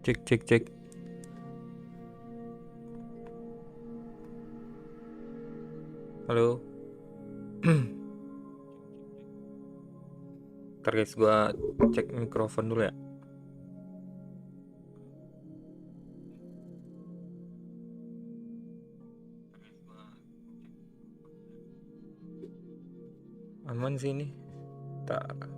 Cek cek cek. Halo. Ntar guys, gua cek mikrofon dulu ya. Aman sih ini. Tak.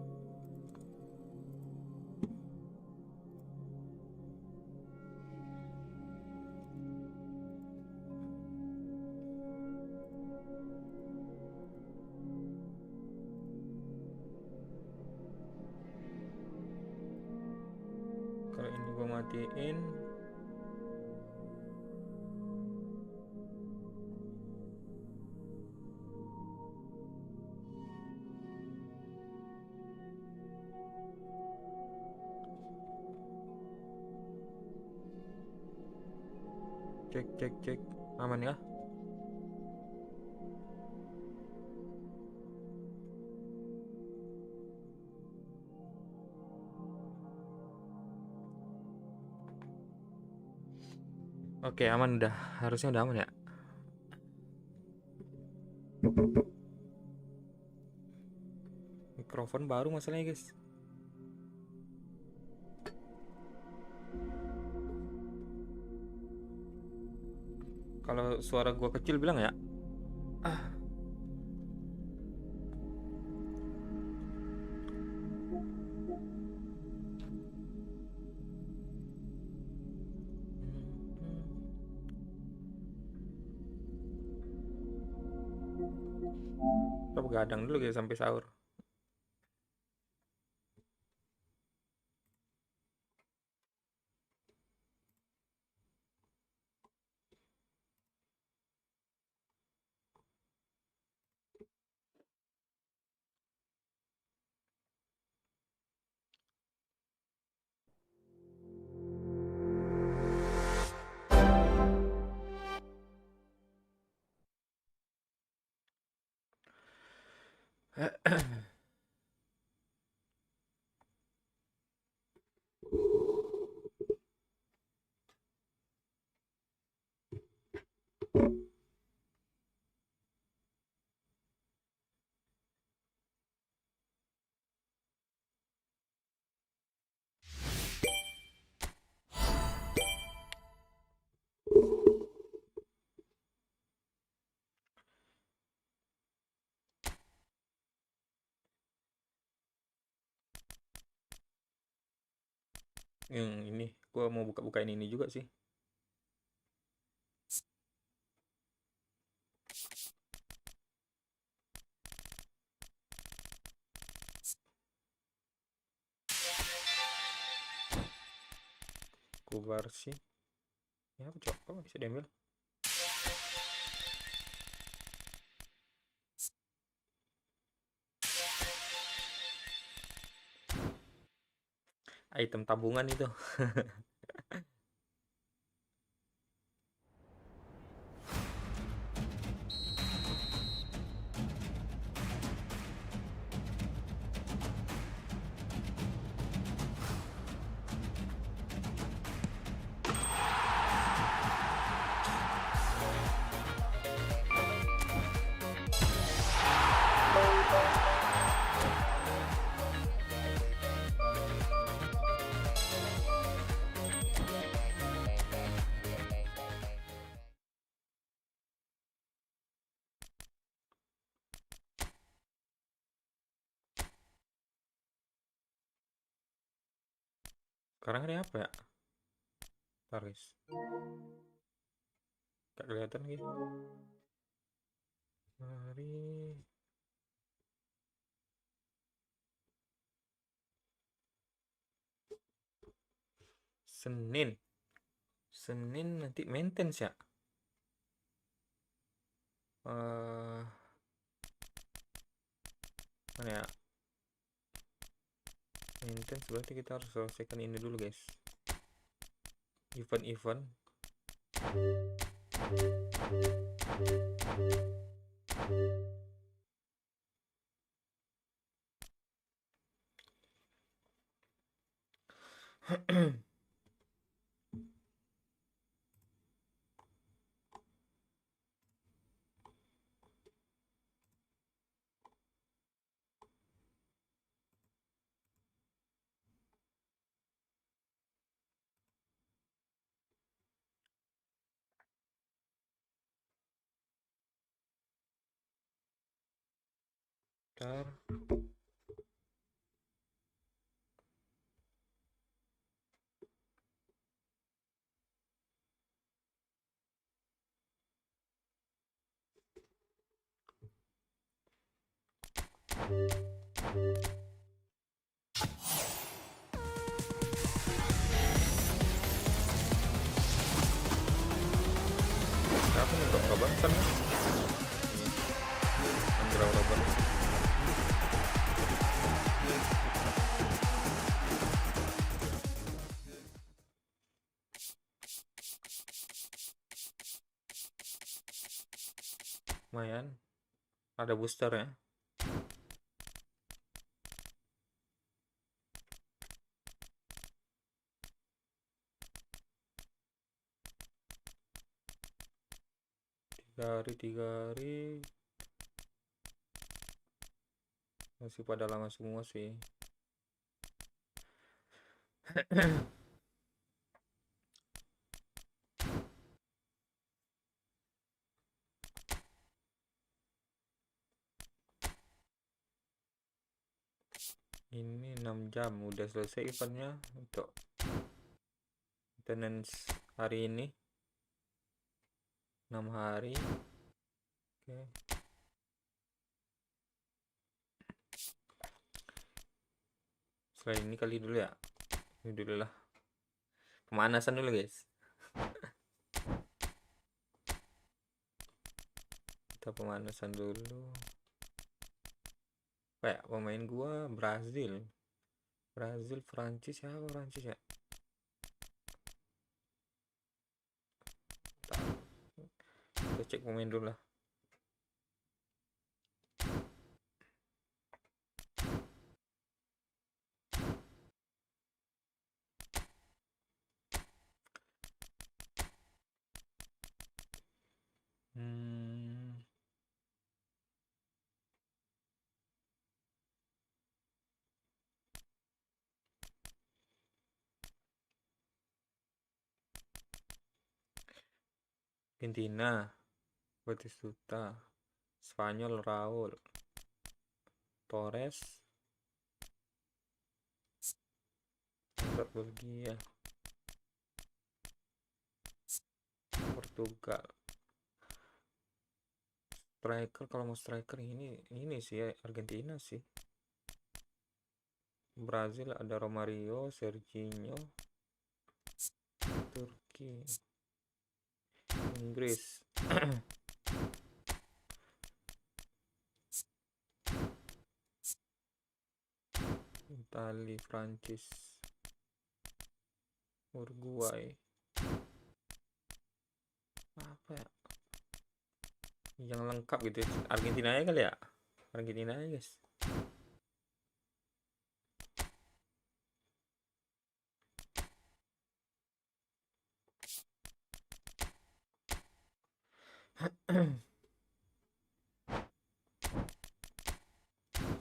Kalau ini gua matiin. Cek cek cek. Aman ya? Oke, aman udah. Harusnya udah aman ya. Mikrofon baru masalahnya guys. Kalau suara gua kecil bilang ya. Ah. Kita begadang dulu guys sampai sahur. Yang ini gua mau buka-bukain ini juga sih. Kubar sih. Ya apa cok? Kok bisa diambil? Item tabungan itu. Sekarang ini apa ya? Taris. Gak kelihatan gitu. Hari Senin. Senin nanti maintenance ya. Mana ya? Maintenance berarti kita harus selesaikan ini dulu guys. Event-event. Ntar siapa nih kok bangsat nih? Andra Robert. Lumayan, ada booster ya. Tiga hari masih pada lama semua sih. Ini 6 jam udah selesai eventnya untuk maintenance hari ini. 6 hari. Oke. Selain ini kali dulu ya. Ini dulu lah. Pemanasan dulu guys. Kita pemanasan dulu. Kayak pemain gua Brazil, Prancis ya, Prancis ya. Kita cek pemain dulu lah. Argentina, Batistuta, Spanyol Raul, Torres, Belgia, Portugal. Striker, kalau mau striker ini sih ya, Argentina sih. Brazil ada Romario, Serginho. Turki, Inggris. Itali, Prancis, Uruguay. Apa ya yang lengkap gitu? Argentina aja kali ya. Argentina aja guys.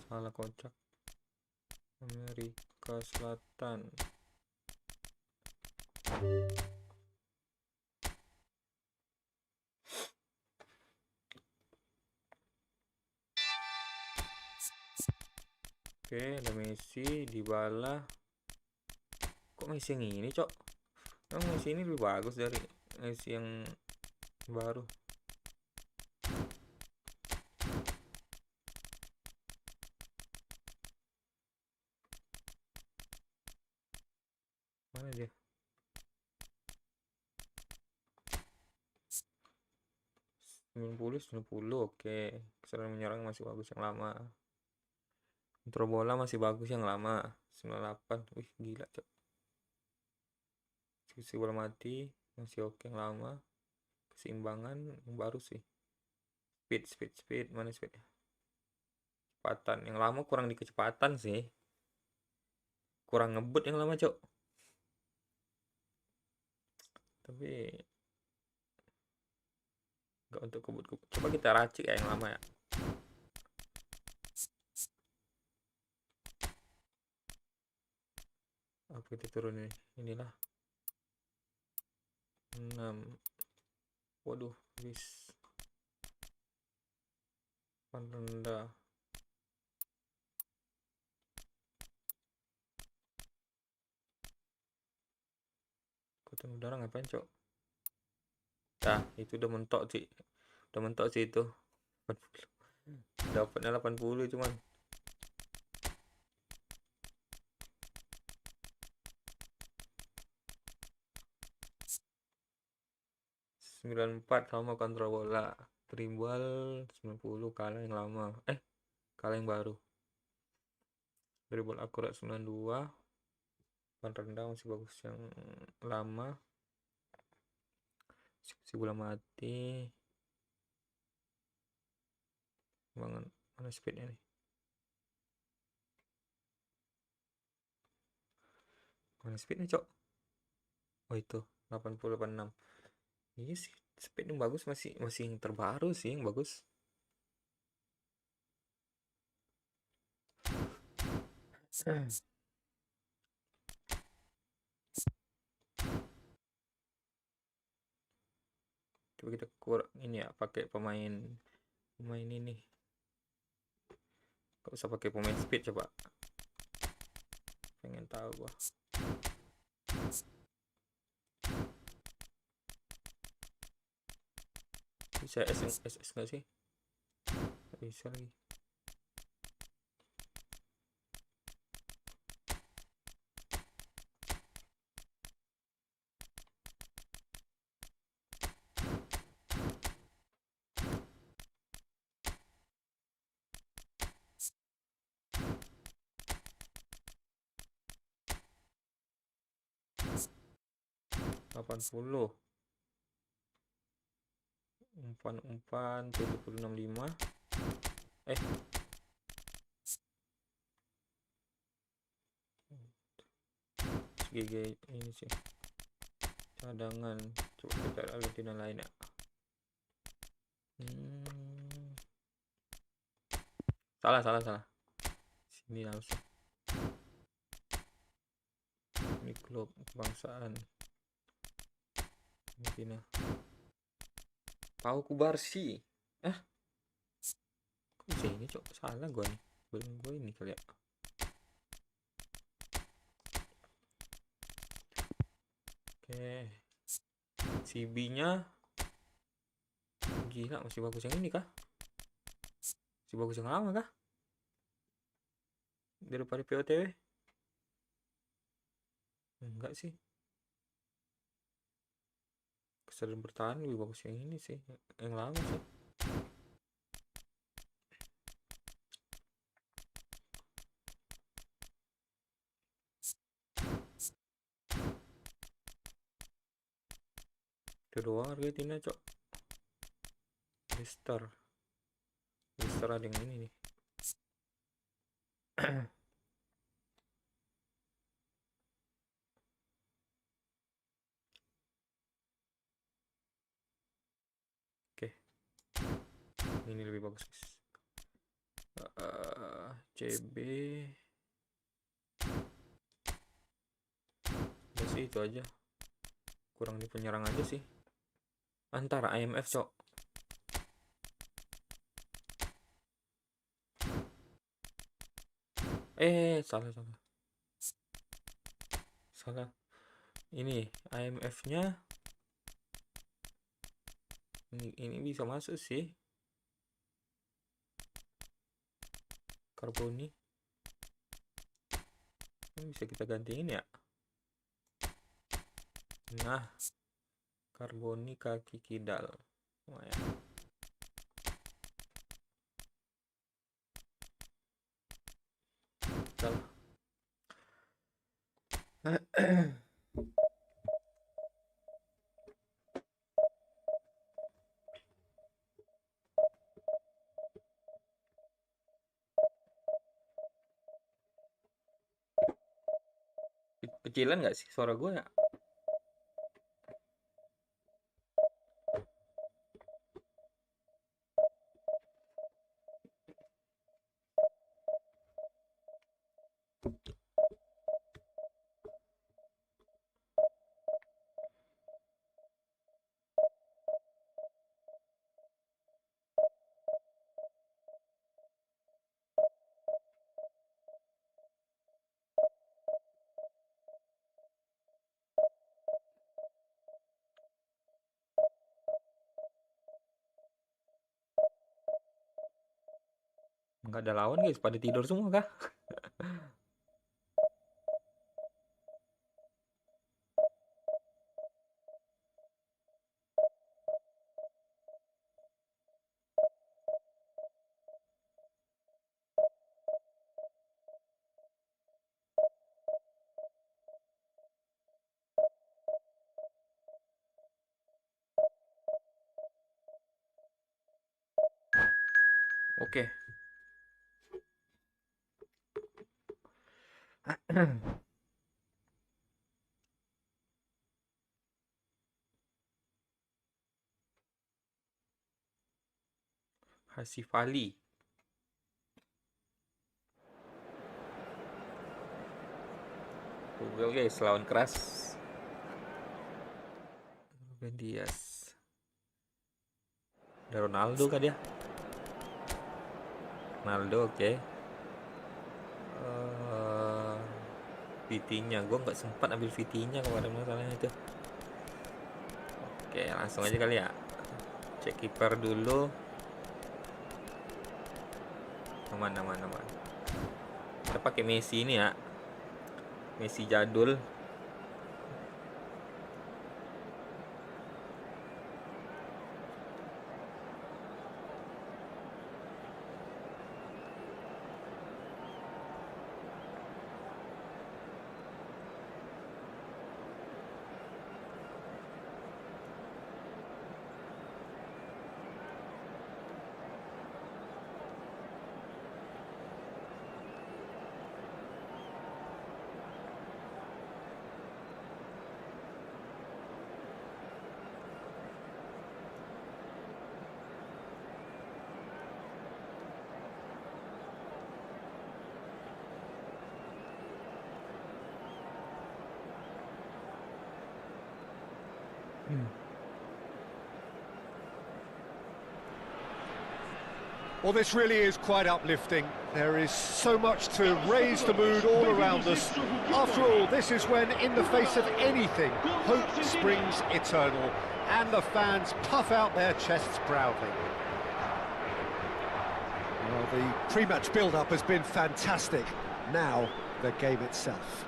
Salah kocak. Amerika Selatan. Oke, ada Messi, Dybala. Kok Messi yang ini, Cok? Emang Messi ini lebih bagus dari Messi yang baru. Mana dia? 90, oke. Keserangan menyerang masih bagus yang lama. Kontrol bola masih bagus yang lama. 98. Wih, gila, Cok. Sisi bola mati masih oke yang lama. Keseimbangan yang baru sih. Speed. Mana speednya? Kecepatan. Yang lama kurang di kecepatan sih. Kurang ngebut yang lama, Cok. Tapi nggak untuk kebut-kebut. Coba kita racik ya yang lama ya. Apa kita turun ini? Inilah 6. Waduh, bis rendah. Batan udara ngapain, Cok? Nah, itu udah mentok sih. Udah mentok sih itu. 80. Dapatnya 80 cuman. 94 sama kontrol bola. Dribble 90 kalah yang lama. Kalah yang baru. Dribble akurat 92. Umpan rendah masih bagus yang lama. Si bola mati. Mana speednya nih? Mana speednya, Cok? Oh itu 80-86. Iya sih, speed yang bagus masih yang terbaru sih yang bagus. Coba kita kurang ini ya, pakai pemain ini. Gak usah pakai pemain speed, coba. Pengen tahu gua. Bisa SS nggak sih? Nggak bisa lagi. Umpan 7065. GG ini sih cadangan. Coba kita Argentina lain ya. Salah. Sini langsung. Ini klub kebangsaan Argentina. Pau Kubarsi. Kok bisa ini, Cok? Salah gua nih. Belum gua ini kali ya. Oke. CB-nya gila, masih bagus yang ini kah? Masih bagus yang lama kah? Daripada POTW? Enggak sih. Kesadaran bertahan lebih bagus yang ini sih, yang lama sih. Itu doang Argentina, Cok. Lister ada yang ini nih. Oke. Ini lebih bagus, guys. CB udah sih, itu aja. Kurang di penyerang aja sih. Antara IMF, Cok. Salah. Ini IMF-nya ini bisa masuk sih. Karboni ini bisa kita gantiin ya. Nah, Karboni kaki kidal. Lumayan. Salah. Kecilan nggak sih suara gue ya? Nggak ada lawan guys, pada tidur semua kah? Oke. Hasifali. Google guys, lawan keras. Ruben Dias. Ada Ronaldo kan dia? Ronaldo, oke. VT-nya, gue nggak sempat ambil VT-nya kemarin masalahnya itu. Oke, langsung aja kali ya. Cek kiper dulu. Aman. Kita pakai Messi ini ya. Messi jadul. Well, this really is quite uplifting. There is so much to raise the mood all around us. After all, this is when, in the face of anything, hope springs eternal, and the fans puff out their chests proudly. Well, the pre-match build-up has been fantastic. Now, the game itself.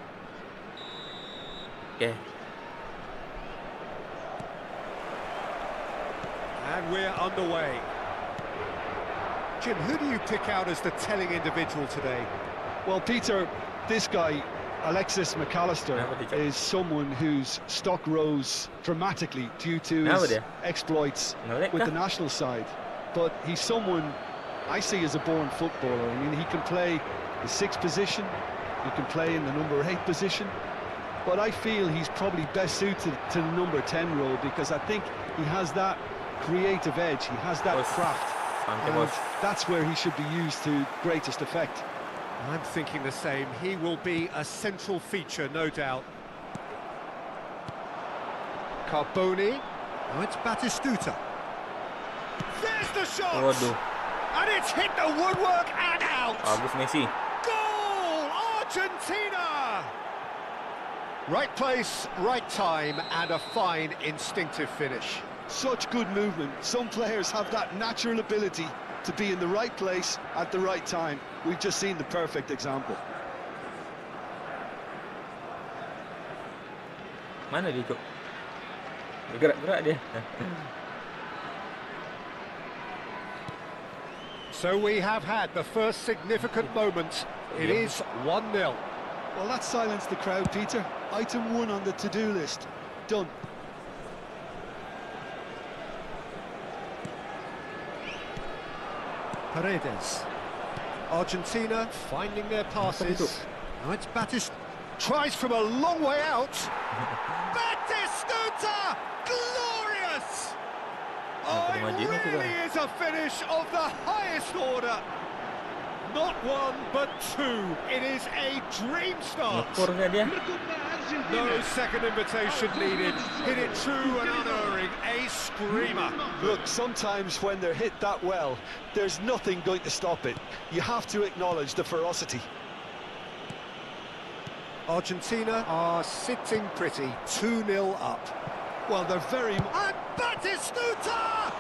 Okay. And we're underway. Jim, who do you pick out as the telling individual today? Well, Peter, this guy, Alexis McAllister, is someone whose stock rose dramatically due to his exploits with the national side. But he's someone I see as a born footballer. I mean, he can play the 6th position, he can play in the number 8 position, but I feel he's probably best suited to the number 10 role because I think he has that creative edge, he has that craft. And that's where he should be used to greatest effect. I'm thinking the same. He will be a central feature, no doubt. Carboni. Oh, it's Batistuta. There's the shot! And it's hit the woodwork and out! Messi. Goal! Argentina! Right place, right time, and a fine instinctive finish. Such good movement. Some players have that natural ability to be in the right place at the right time. We've just seen the perfect example. Mana dia, Cuk? Gerak-gerak dia. So we have had the first significant moment. It is 1-0. Well, that silenced the crowd, Peter. Item 1 on the to-do list. Done. Paredes. Argentina finding their passes. Now it's Batistuta. Tries from a long way out. Batistuta! Glorious! Oh, it really is a finish of the highest order. Not one, but two. It is a dream start. No second invitation needed. Hit it true and unerring. A screamer. Look, sometimes when they're hit that well, there's nothing going to stop it. You have to acknowledge the ferocity. Argentina are sitting pretty, 2-0 up. Well, they're very... And Batistuta!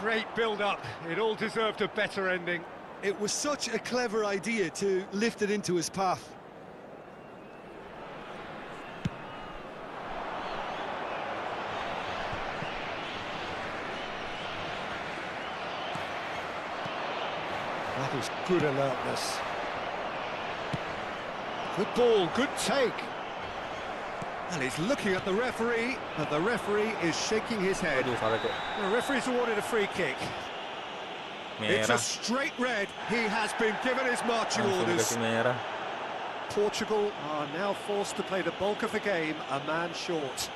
Great build-up. It all deserved a better ending. It was such a clever idea to lift it into his path. That is good alertness. Good ball, good take. And he's looking at the referee, but the referee is shaking his head. The referee's awarded a free kick. It's a straight red. He has been given his marching orders. Portugal are now forced to play the bulk of the game a man short.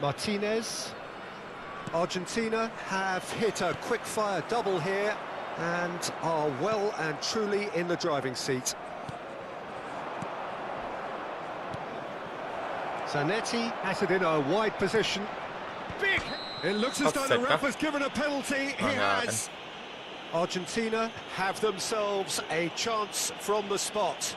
Martinez. Argentina have hit a quick-fire double here and are well and truly in the driving seat. Zanetti has it in a wide position. Big! It looks as though the ref has given a penalty. He has. Argentina have themselves a chance from the spot.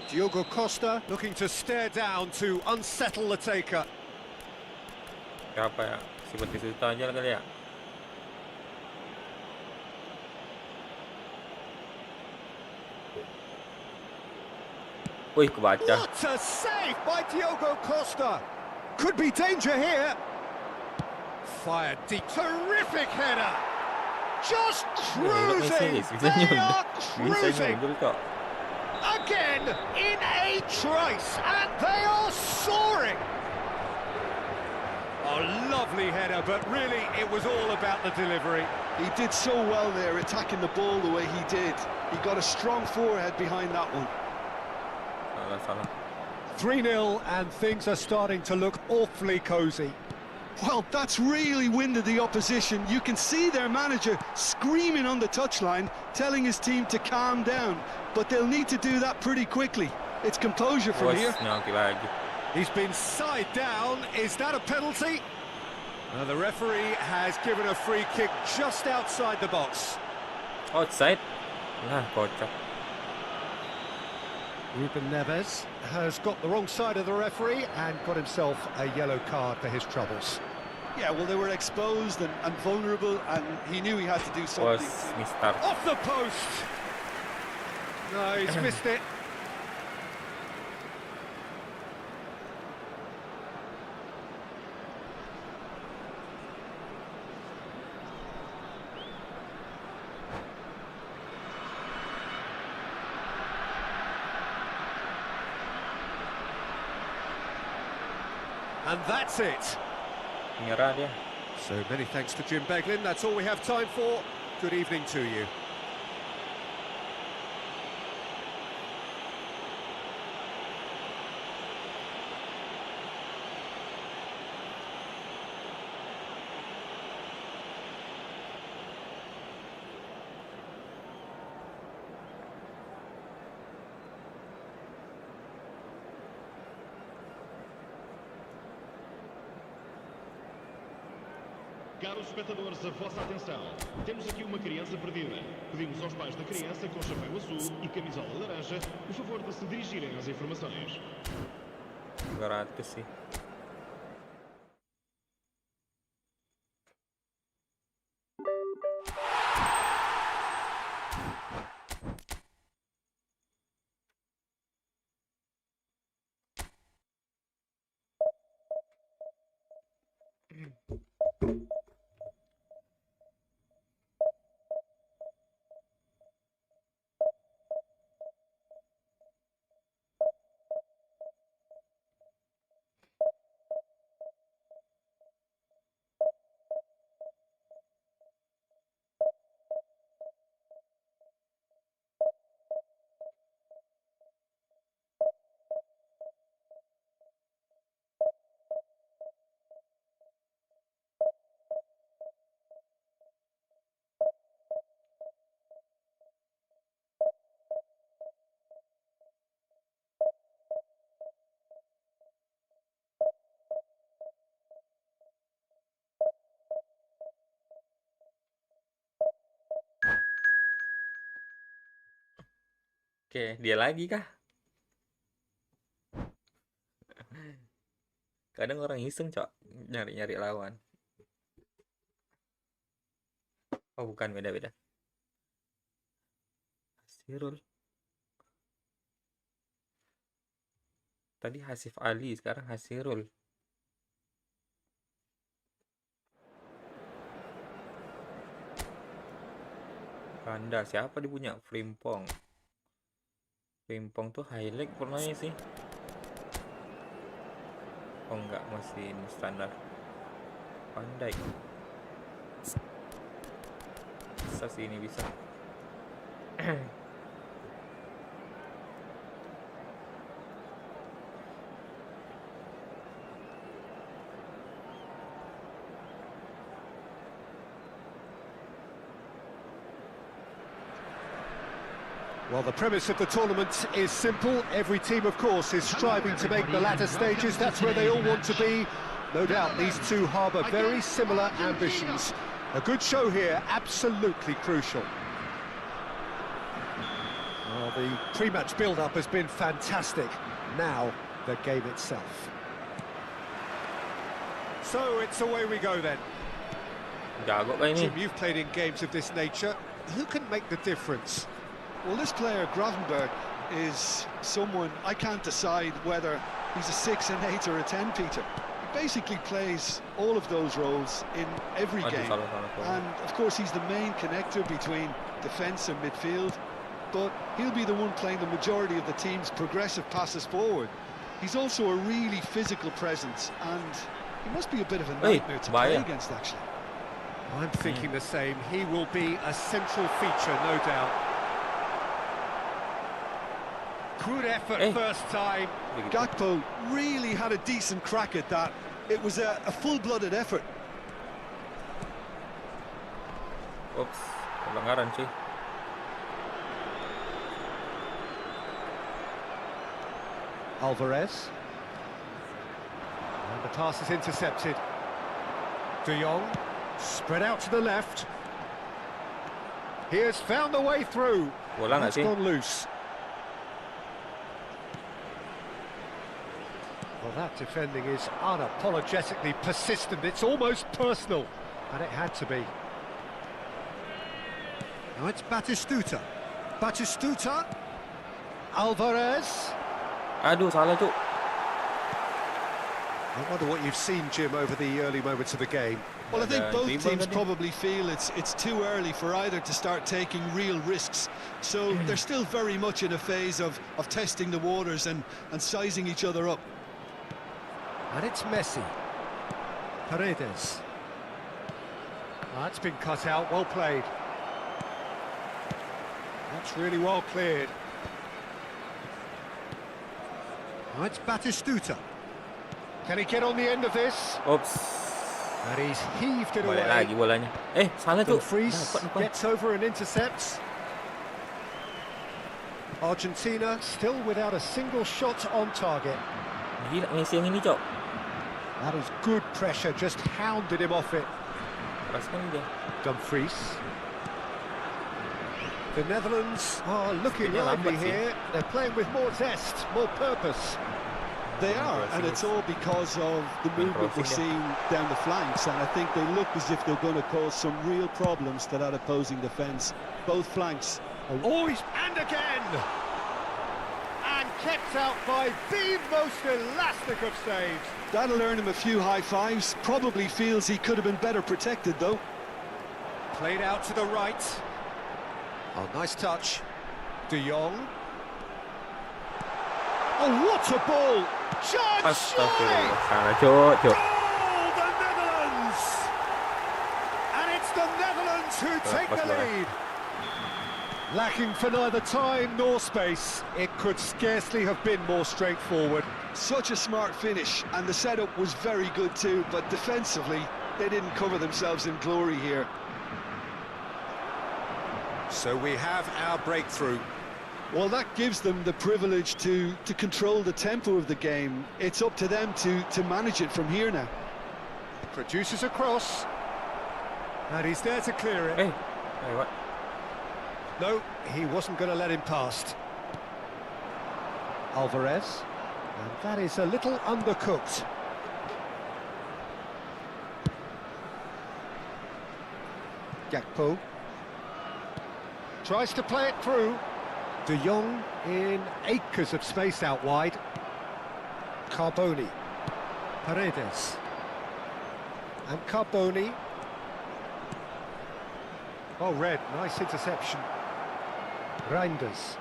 Diogo Costa looking to stare down to unsettle the taker. Siapa ya? Si Batista aja kali ya. Wih, kebaca. What a save by Diogo Costa. Could be danger here. Fired deep. Terrific header. Just cruising. They are cruising. Again in a trice, and they are soaring. A lovely header, but really it was all about the delivery. He did so well there, attacking the ball the way he did. He got a strong forehead behind that one. 3-0, and things are starting to look awfully cosy. Well, that's really winded the opposition. You can see their manager screaming on the touchline, telling his team to calm down. But they'll need to do that pretty quickly. It's composure from here. He's been side down. Is that a penalty? The referee has given a free kick just outside the box. Outside? Nah, kocak. Ruben Neves has got the wrong side of the referee and got himself a yellow card for his troubles. Yeah, well, they were exposed and vulnerable, and he knew he had to do something. Off the post! No, he's missed it. And that's it. So many thanks to Jim Beglin. That's all we have time for. Good evening to you. Caros espectadores, a vossa atenção. Temos aqui uma criança perdida. Pedimos aos pais da criança com chapéu azul e camisola laranja o favor de se dirigirem às informações. Gratis sih. Oke, dia lagi kah? Kadang orang iseng, Cok, nyari-nyari lawan. Oh, bukan, beda-beda. Hasirul. Tadi Hasif Ali, sekarang Hasirul. Ganda, siapa dia punya? Frimpong. Frimpong tuh highlight pernahnya sih. Oh enggak, masih ini standar. Pandai. Bisa sih ini, bisa. Well, the premise of the tournament is simple. Every team, of course, is striving to make the latter stages. That's where they all want to be. No doubt these two harbour very similar ambitions. A good show here, absolutely crucial. Well, the pre-match build-up has been fantastic. Now, the game itself. So, it's away we go then. Jim, you've played in games of this nature. Who can make the difference? Well, this player, Grottenberg, is someone I can't decide whether he's a 6, an 8 or a 10, Peter. He basically plays all of those roles in every game. And, of course, he's the main connector between defence and midfield. But he'll be the one playing the majority of the team's progressive passes forward. He's also a really physical presence, and he must be a bit of a nightmare to play against, actually. I'm thinking the same. He will be a central feature, no doubt. Good effort first time. Gakpo really had a decent crack at that. It was a full-blooded effort. Oops, pelanggaran sih. Alvarez. And the pass is intercepted. De Jong, spread out to the left. He has found the way through. It's gone loose. Well, that defending is unapologetically persistent. It's almost personal, and it had to be. Now it's Batistuta. Batistuta. Alvarez. Aduh, salah tu. I wonder what you've seen, Jim, over the early moments of the game. Well, I think both teams probably feel it's too early for either to start taking real risks. So they're still very much in a phase of testing the waters and sizing each other up. And it's Messi. Paredes. That's been cut out, well played. That's really well cleared. Now it's Batistuta. Can he get on the end of this? Oops. And he's heaved it away. Lagi bolanya. Salah tu. Dumfries gets over and intercepts. Argentina still without a single shot on target. Gila Messi yang ini, Cok. That is good pressure, just hounded him off it. Dumfries. The Netherlands are looking lively here. They're playing with more zest, more purpose. They are, and it's all because of the movement we're seeing down the flanks, and I think they look as if they're going to cause some real problems to that opposing defence. Both flanks. Oh, and again! And kept out by the most elastic of saves. That'll earn him a few high fives. Probably feels he could have been better protected, though. Played out to the right. Oh, nice touch. De Jong. Oh, what a ball! Judge Goal, the Netherlands! And it's the Netherlands who take the lead. Lacking for neither time nor space, it could scarcely have been more straightforward. Such a smart finish, and the setup was very good too, but defensively, they didn't cover themselves in glory here. So we have our breakthrough. Well, that gives them the privilege to control the tempo of the game. It's up to them to manage it from here now. Produces a cross. And he's there to clear it. Hey, what? No, he wasn't going to let him past. Alvarez. And that is a little undercooked. Gakpo tries to play it through. De Jong in acres of space out wide. Carboni, Paredes, and Carboni. Oh, Red, nice interception. Reinders,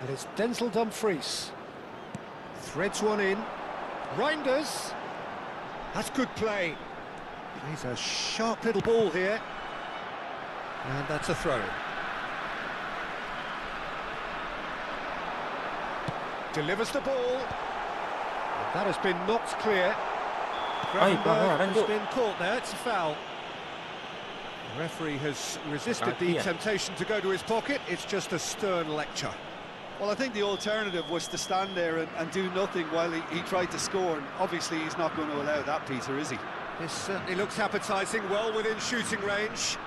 and it's Denzel Dumfries. Threads one in. Reinders, that's good play. Plays a sharp little ball here, and that's a throw. Delivers the ball. That has been knocked clear. Gravenberg has been caught there, it's a foul. The referee has resisted the temptation to go to his pocket. It's just a stern lecture. Well, I think the alternative was to stand there and do nothing while he tried to score. And obviously he's not going to allow that, Peter, is he? This certainly looks appetising, well within shooting range.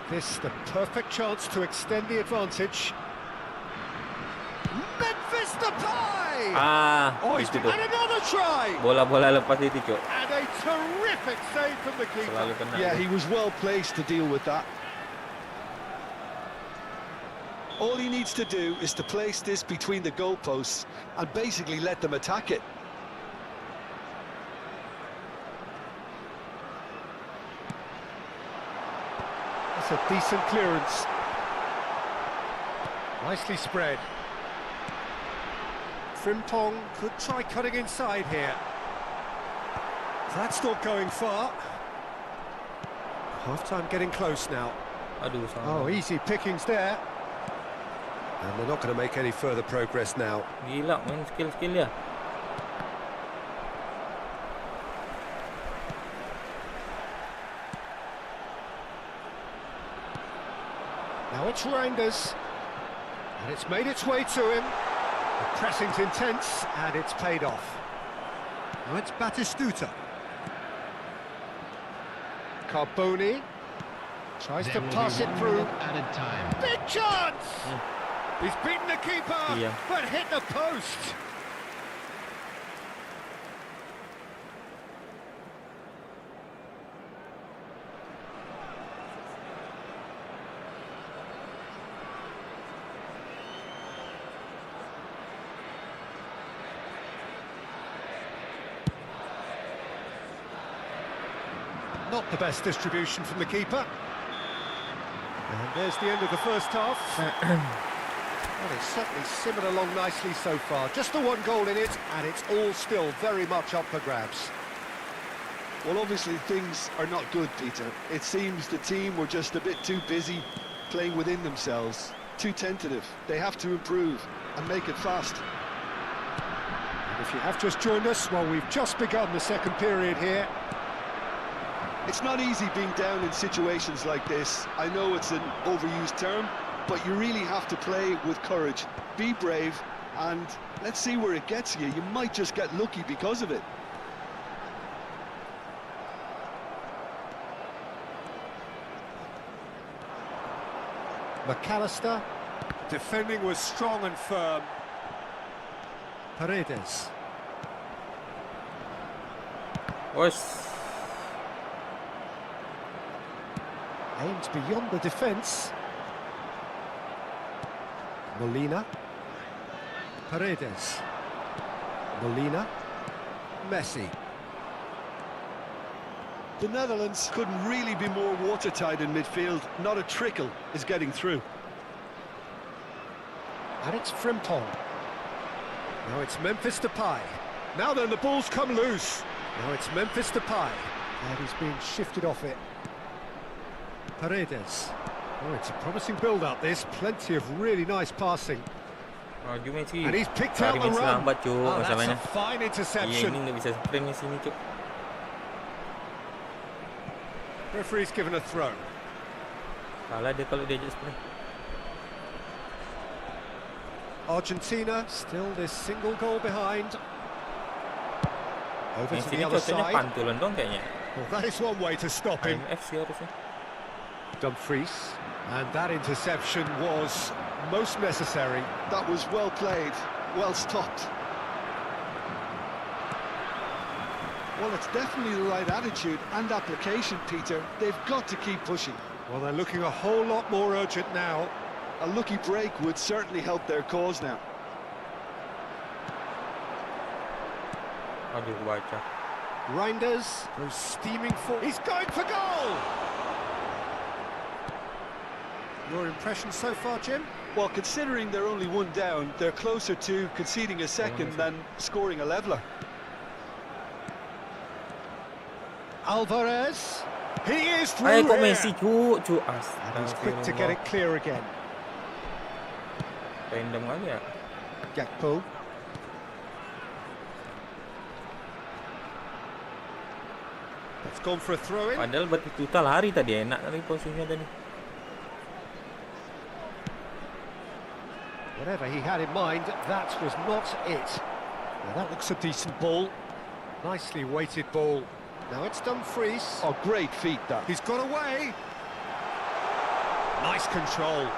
This the perfect chance to extend the advantage. Memphis Depay! Oh, he's and another try! Bola-bola lepas itu, Cok. And a terrific save from the keeper. Yeah, he was well placed to deal with that. All he needs to do is to place this between the goalposts and basically let them attack it. That's a decent clearance. Nicely spread. Frimpong could try cutting inside here. That's not going far. Half-time getting close now. Oh, easy pickings there. And they're not going to make any further progress now. Gila, main skill-skill ya. Now it's Reinders. And it's made its way to him. The pressing's intense, and it's paid off. Now it's Batistuta. Carboni tries to pass it through. Added time. Big chance! He's beaten the keeper, but hit the post. Not the best distribution from the keeper. And there's the end of the first half. Well, it's certainly simmered along nicely so far. Just the one goal in it, and it's all still very much up for grabs. Well, obviously things are not good, Peter. It seems the team were just a bit too busy playing within themselves, too tentative. They have to improve and make it fast. And if you have just joined us, well, we've just begun the second period here. It's not easy being down in situations like this. I know it's an overused term, but you really have to play with courage. Be brave, and let's see where it gets you. You might just get lucky because of it. McAllister. Defending was strong and firm. Paredes. Aimed beyond the defence. Molina. Paredes. Molina. Messi. The Netherlands couldn't really be more watertight in midfield. Not a trickle is getting through. And it's Frimpong. Now it's Memphis Depay. Now then, the ball's come loose. Now it's Memphis Depay. And he's being shifted off it. Paredes. Oh, it's a promising build-up, this. Plenty of really nice passing. And he's picked out the run. Oh, that's a fine interception. Referee's given a throw. Argentina still this single goal behind. Over to the other side. Well, that is one way to stop him. Dumfries, and that interception was most necessary. That was well played, well stopped. Well, it's definitely the right attitude and application, Peter. They've got to keep pushing. Well, they're looking a whole lot more urgent now. A lucky break would certainly help their cause now. Aduh, baca. Reinders goes steaming for. He's going for goal! Your impression so far, Jim? Well, considering they're only one down, they're closer to conceding a second than scoring a leveller. Alvarez. He is through Ayo kok here. Messi cu. And he's quick to get it clear again. Random kali ya. Gakpo. That's gone for a throw in. Padahal Batistuta lari tadi, enak kali posisinya tadi. Whatever he had in mind, that was not it. Now that looks a decent ball. Nicely weighted ball. Now it's Dumfries. Oh, great feat, that. He's got away. Nice control.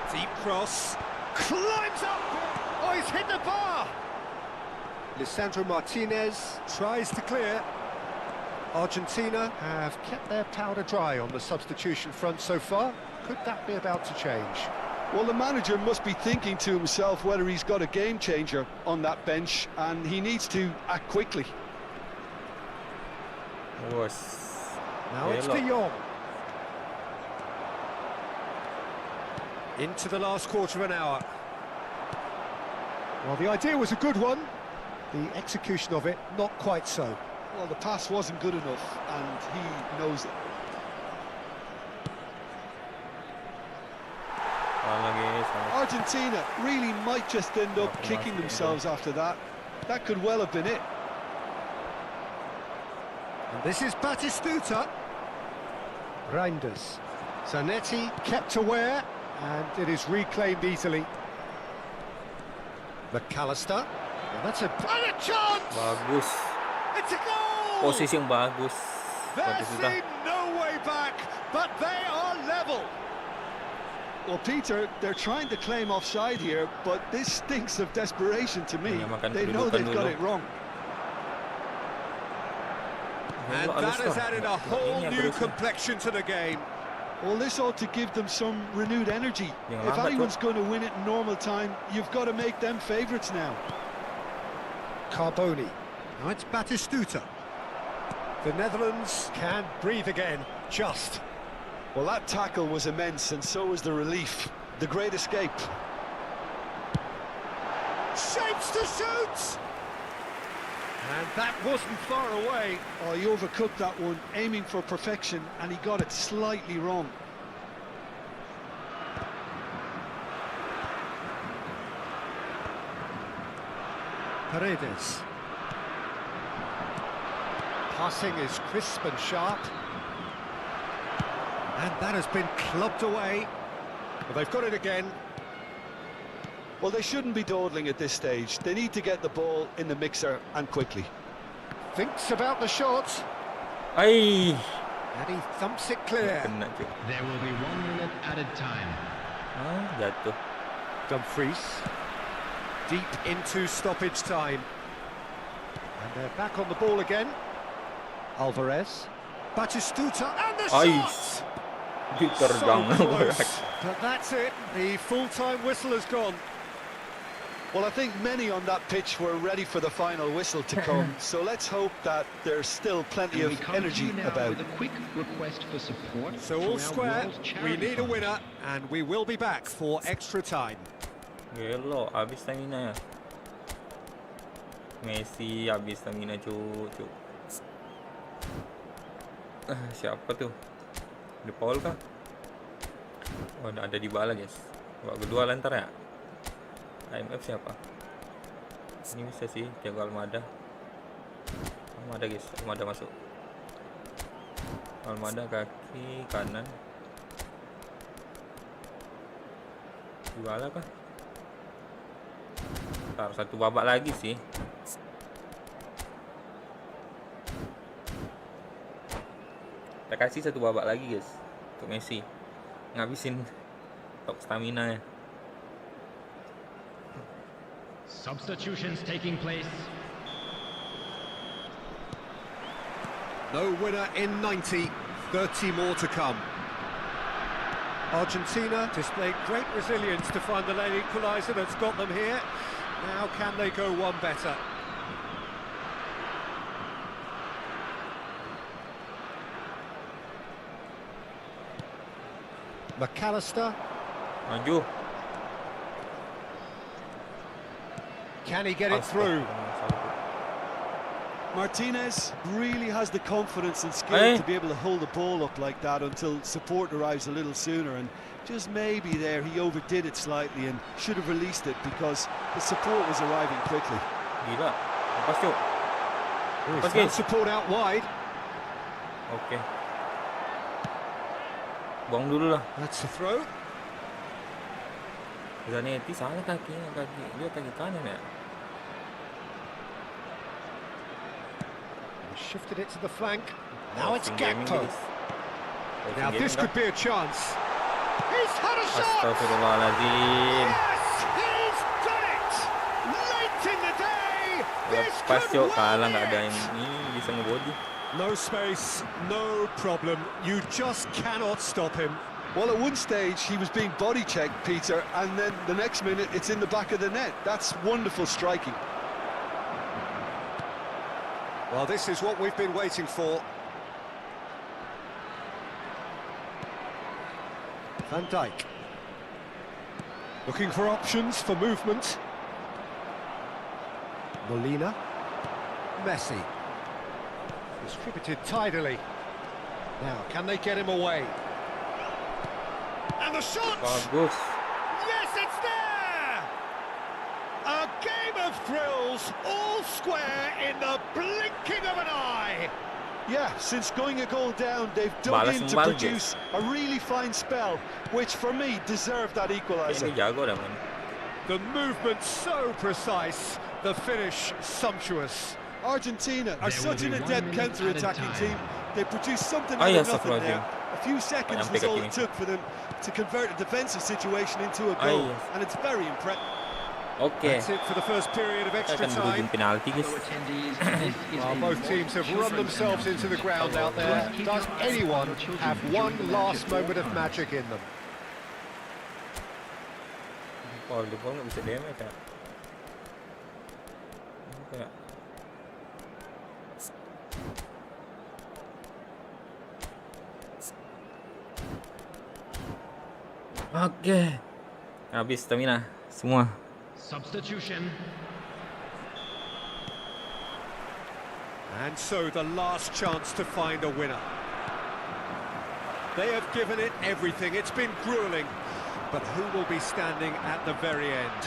Deep cross. Climbs up. Oh, he's hit the bar. Lisandro Martinez tries to clear. Argentina have kept their powder dry on the substitution front so far. Could that be about to change? Well, the manager must be thinking to himself whether he's got a game changer on that bench, and he needs to act quickly. Was. Now it's De Jong. Into the last quarter of an hour. Well, the idea was a good one. The execution of it, not quite so. Well, the pass wasn't good enough, and he knows it. Argentina really might just end up kicking themselves after that. That could well have been it. And this is Batistuta. Reinders. Zanetti kept aware, and it is reclaimed easily. McAllister. Well, that's a chance! Bagus. It's a goal! Posisi yang bagus. There's been no way back, but they are level. Well, Peter, they're trying to claim offside here, but this stinks of desperation to me. They know they've got it wrong. And that has added a whole new complexion to the game. Well, this ought to give them some renewed energy. If anyone's going to win it in normal time, you've got to make them favourites now. Carboni. Now it's Batistuta. The Netherlands can breathe again, just. Well, that tackle was immense, and so was the relief. The great escape. Shapes to shoot! And that wasn't far away. Oh, he overcooked that one, aiming for perfection, and he got it slightly wrong. Paredes. Passing is crisp and sharp. And that has been clubbed away. But they've got it again. Well, they shouldn't be dawdling at this stage. They need to get the ball in the mixer, and quickly. Thinks about the shot. Ay. And he thumps it clear. There will be 1 minute added time. Ah, jatuh. Dumfries. Deep into stoppage time. And they're back on the ball again. Alvarez. Batistuta and the shot! So close. But that's it. The full-time whistle has gone. Well, I think many on that pitch were ready for the final whistle to come, so let's hope that there's still plenty of energy about. With a quick request for support. So all square, we need a winner, and we will be back for extra time. Gelo, habis stamina ya. Messi habis stamina cu. Siapa tuh? De Paul kah? Oh, ada di bala guys. Babak kedua lantar ya. IMF siapa? Ini bisa sih, Thiago Almada. Almada guys, Almada masuk. Almada kaki kanan. Dybala kah? Ntar satu babak lagi sih. Kita kasih satu babak lagi guys untuk Messi ngabisin stok stamina ya. Substitutions taking place. No winner in 90, 30 more to come. Argentina displayed great resilience to find the late equaliser that's got them here. Now can they go one better? McAllister. Maju. Can he get it through? Martinez really has the confidence and skill to be able to hold the ball up like that until support arrives a little sooner, and just maybe there he overdid it slightly and should have released it because the support was arriving quickly. Gila. Lepas yuk. Found support out wide. Oke. Buang dulu lah. That's the throw. Zanetti salah kakinya, dia kaki kanan ya. Shifted it to the flank. Now it's Gakpo. Now this could be a chance. He's had a shot. Astagfirullahaladzim. Yes, he's done it. Late in the day. This Pas could yuk, kalah work. nggak ada yang ini bisa ngebody. No space, no problem. You just cannot stop him. Well, at one stage he was being body checked, Peter, and then the next minute it's in the back of the net. That's wonderful striking. Well, this is what we've been waiting for. Van Dijk. Looking for options for movement. Molina. Messi. Distributed tidily. Now, can they get him away? And the shot! Bagus. Yes, it's there! A game of thrills, all square in the blinking of an eye. Yeah, since going a goal down, they've dug in to produce a really fine spell, which for me deserved that equaliser. Ini jago dah man. The movement so precise, the finish sumptuous. Argentina are such an adept counter-attacking team. They produced something out of nothing there. A few seconds was all it took for them to convert a defensive situation into a goal, and it's very impressive. Okay. That's it for the first period of extra Kita akan time. berujung penalti guys. Well, both teams have run themselves into the ground out there. Does anyone have one last moment of magic in them? Volleyball nggak bisa damage ya. Kayak oke. Habis stamina semua. Substitution. And so the last chance to find a winner. They have given it everything. It's been grueling. But who will be standing at the very end?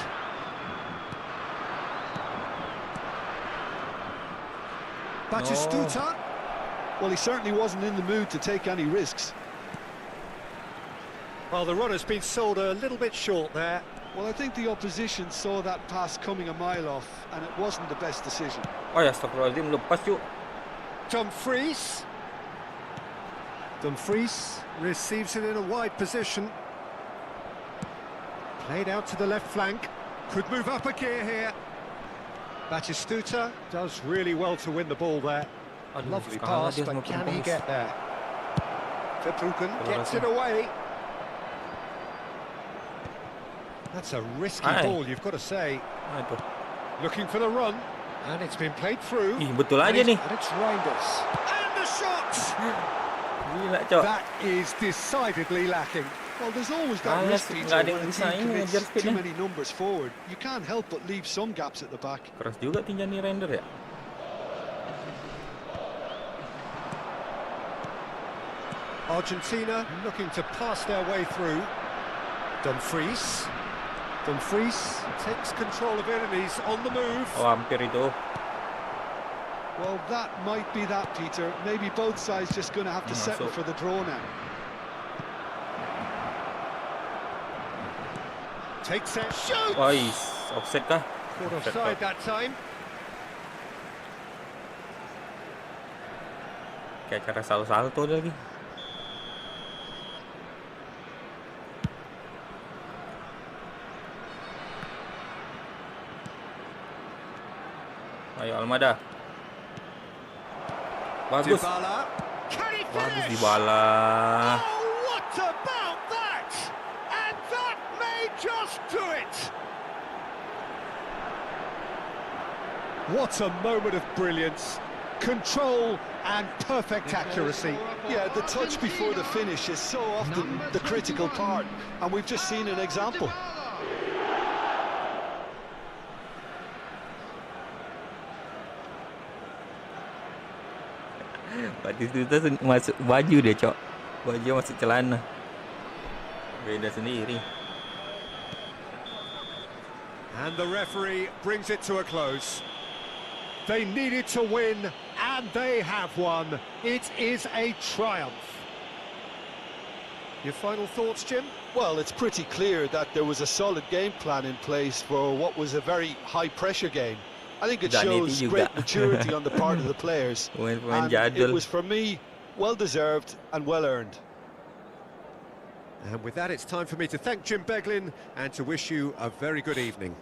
Batistuta? Well, he certainly wasn't in the mood to take any risks. Well, the runner's been sold a little bit short there. Well, I think the opposition saw that pass coming a mile off, and it wasn't the best decision. Oh ya, astagfirullahaladzim, lepas yuk. Dumfries. Dumfries receives it in a wide position. Played out to the left flank. Could move up a gear here. Batistuta does really well to win the ball there. A lovely pass, but can he get there? Verbruggen gets it away. That's a risky ball, you've got to say. Aduh. Looking for the run, and it's been played through. Ih, betul aja nih. And it's Reinders. And the shot! Gila, Cok. That is decidedly lacking. Well, there's always that risk, Peter, when a team commits too many numbers forward. You can't help but leave some gaps at the back. Keras juga tinjau nih render ya. Argentina looking to pass their way through. Dumfries. Dumfries takes control of it and he's on the move. Oh, hampir itu. Well, that might be that, Peter. Maybe both sides just going to have to settle for the draw now. Takes it, shoots! Oh, offset kah? Caught offside that time. Kayak cara salto lagi. Ayo Almada. Bagus. Dybala. Can he Bagus finish? Dybala. Oh, what about that? And that may just do it. What a moment of brilliance. Control and perfect accuracy. Yeah, the touch before the finish is so often the critical part, and we've just seen an example. Batistuta masuk baju dia, Cok. Baju masuk celana. Beda sendiri. And the referee brings it to a close. They needed to win, and they have won. It is a triumph. Your final thoughts, Jim? Well, it's pretty clear that there was a solid game plan in place for what was a very high-pressure game. I think it shows great maturity on the part of the players. And it was, for me, well-deserved and well-earned. And with that, it's time for me to thank Jim Beglin and to wish you a very good evening.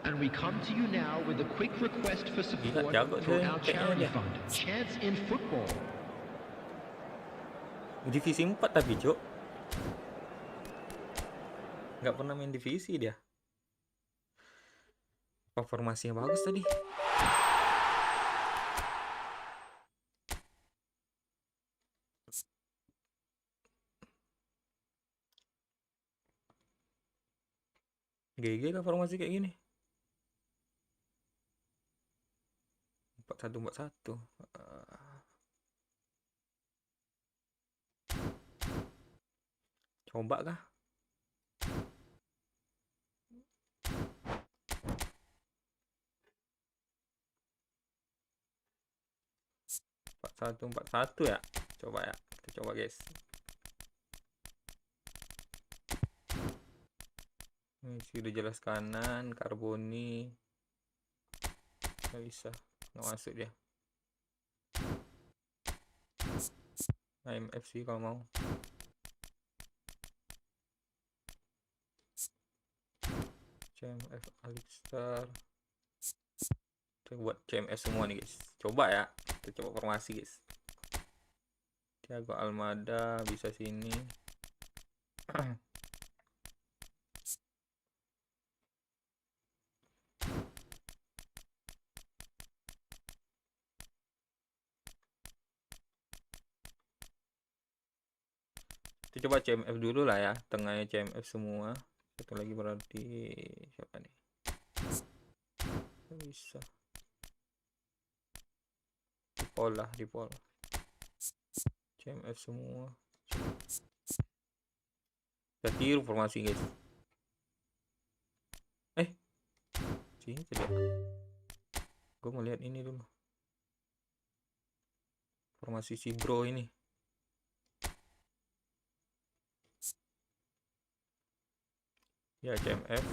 And we come to you now with a quick request for support for our charity fund, Chance in Football. Divisi 4 tapi, Cok. Nggak pernah main divisi dia. Formasinya bagus tadi. GG lah formasi kayak gini. 4-1-4-1. Coba kah? Empat satu ya. Coba ya. Kita coba, guys. Ini sih udah jelas kanan, Carboni. Nggak bisa. Nggak masuk dia. IMF sih kalau mau. CMF Alistar. Kita buat CMF semua nih, guys. Coba ya. Kita coba formasi, guys. Thiago Almada bisa sini. Kita coba CMF dulu lah ya. Tengahnya CMF semua. Satu lagi berarti siapa nih? Bisa. Di pol. CMF semua. Kita tiru formasi, guys. Sini tadi. Gue mau lihat ini dulu. Formasi si bro ini. Ya, CMF.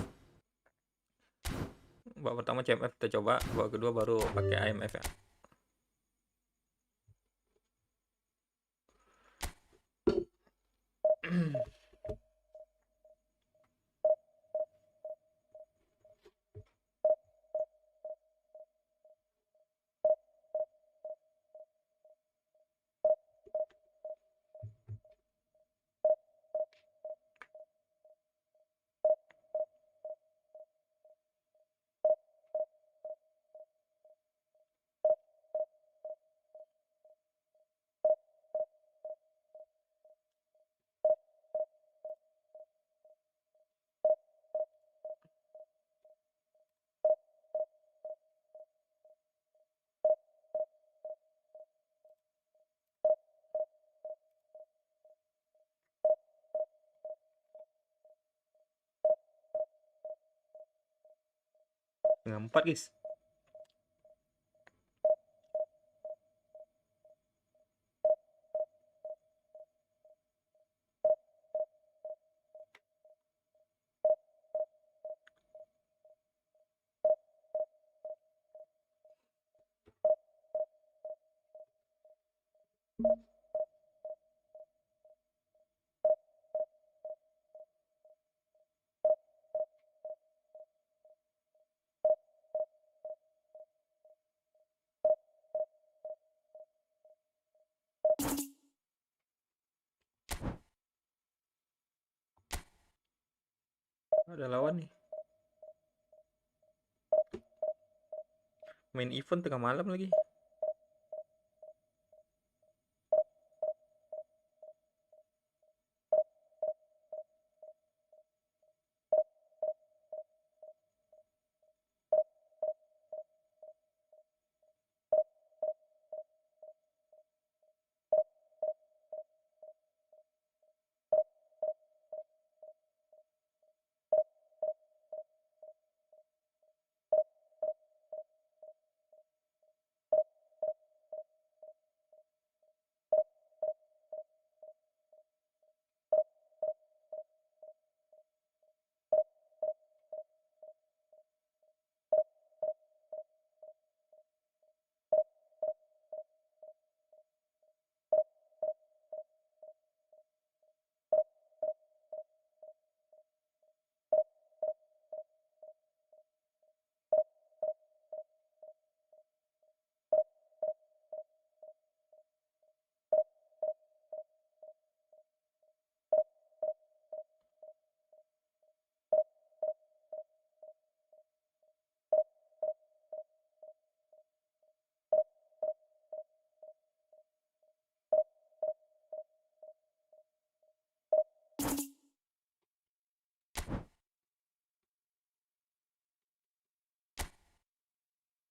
Babak pertama CMF kita coba, babak kedua baru pakai IMF ya. Dengan 4, guys. Ada lawan nih. Main event tengah malam lagi.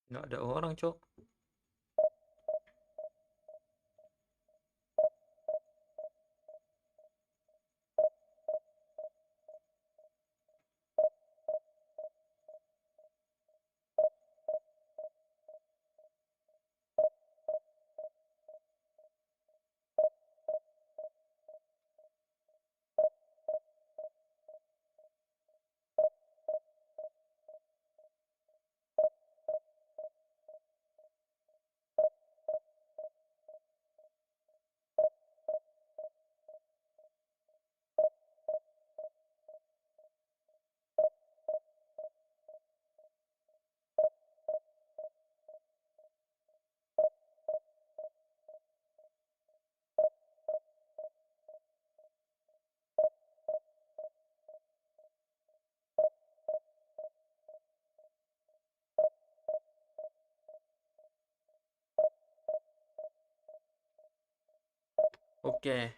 Nggak ada orang, Cok. Oke.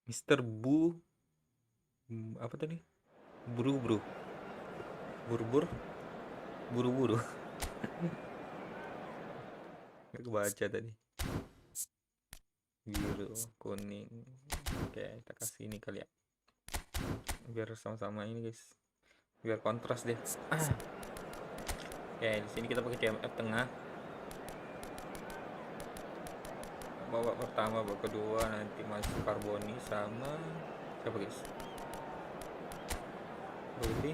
Mister Bu apa tadi? Buru-buru. Buru-buru. Buru-buru. Gak kebaca tadi. Biru, kuning. Oke, kita kasih ini kali ya. Biar sama-sama ini, guys. Biar kontras deh. Oke, di sini kita pakai CMF tengah. Babak pertama, babak kedua nanti masuk Carboni sama siapa, guys? Berarti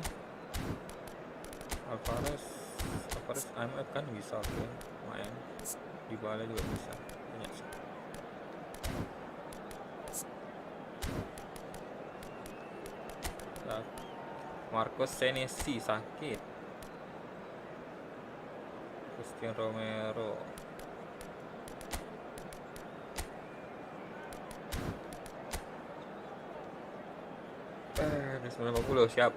Alvarez IMF kan bisa, oke. Main di bala juga bisa. Banyak sih. Marcos Senesi sakit. Christian Romero. Udah 90 siap.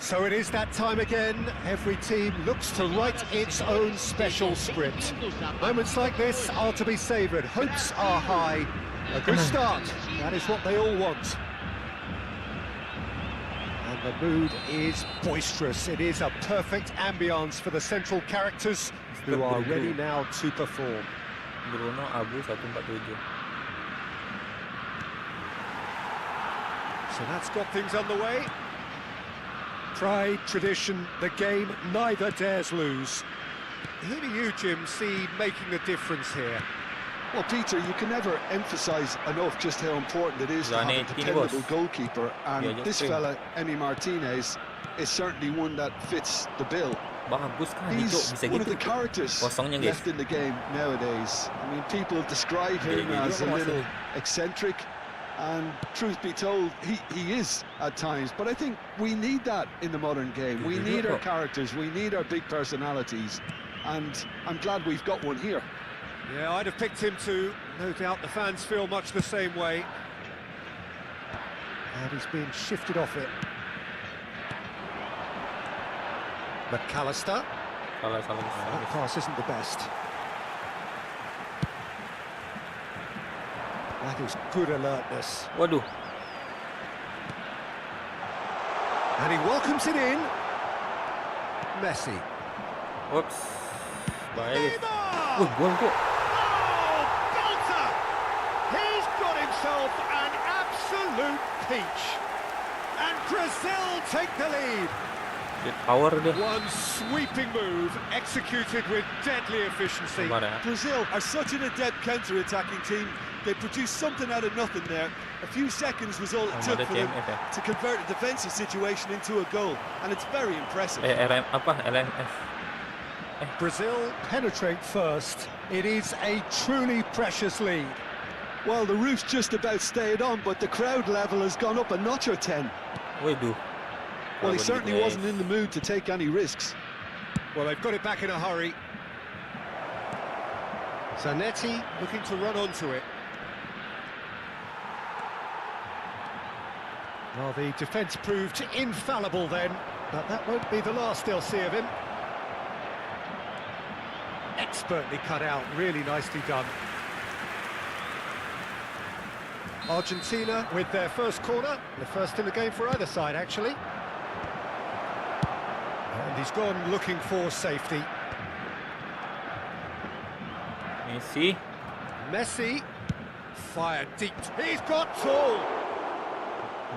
So it is that time again. Every team looks to write its own special script. Moments like this are to be savoured. Hopes are high. A good start. That is what they all want. And The mood is boisterous. It is a perfect ambience for the central characters who are ready now to perform. Bruno Abu 147. So that's got things underway. Pride, tradition, the game neither dares lose. Who do you, Jim, see making the difference here? Well, Peter, you can never emphasise enough just how important it is to have a dependable goalkeeper, and this fella, Emi Martinez, is certainly one that fits the bill. He's one of the characters left in the game nowadays. I mean, people describe him as a little eccentric, and truth be told, he is at times, but I think we need that in the modern game. We need our characters, we need our big personalities, and I'm glad we've got one here. Yeah, I'd have picked him too. No doubt the fans feel much the same way. And he's being shifted off it. McAllister. That pass isn't the best. That is good alertness. Waduh. And he welcomes it in. Messi. Whoops. Baik. Gol kok. Oh, belter! He's got himself an absolute peach. And Brazil take the lead. Power dia. One sweeping move executed with deadly efficiency. Brazil are such an adept counter-attacking team. They produced something out of nothing there. A few seconds was all it took for them to convert a defensive situation into a goal, and it's very impressive. LMF. Brazil penetrate first. It is a truly precious lead. Well, the roof's just about stayed on, but the crowd level has gone up a notch or 10. Well, he certainly wasn't in the mood to take any risks. Well, they've got it back in a hurry. Zanetti looking to run onto it. Well, the defence proved infallible then, but that won't be the last they'll see of him. Expertly cut out, really nicely done. Argentina with their first corner, the first in the game for either side, actually. And he's gone looking for safety. Messi fired deep. He's got tall.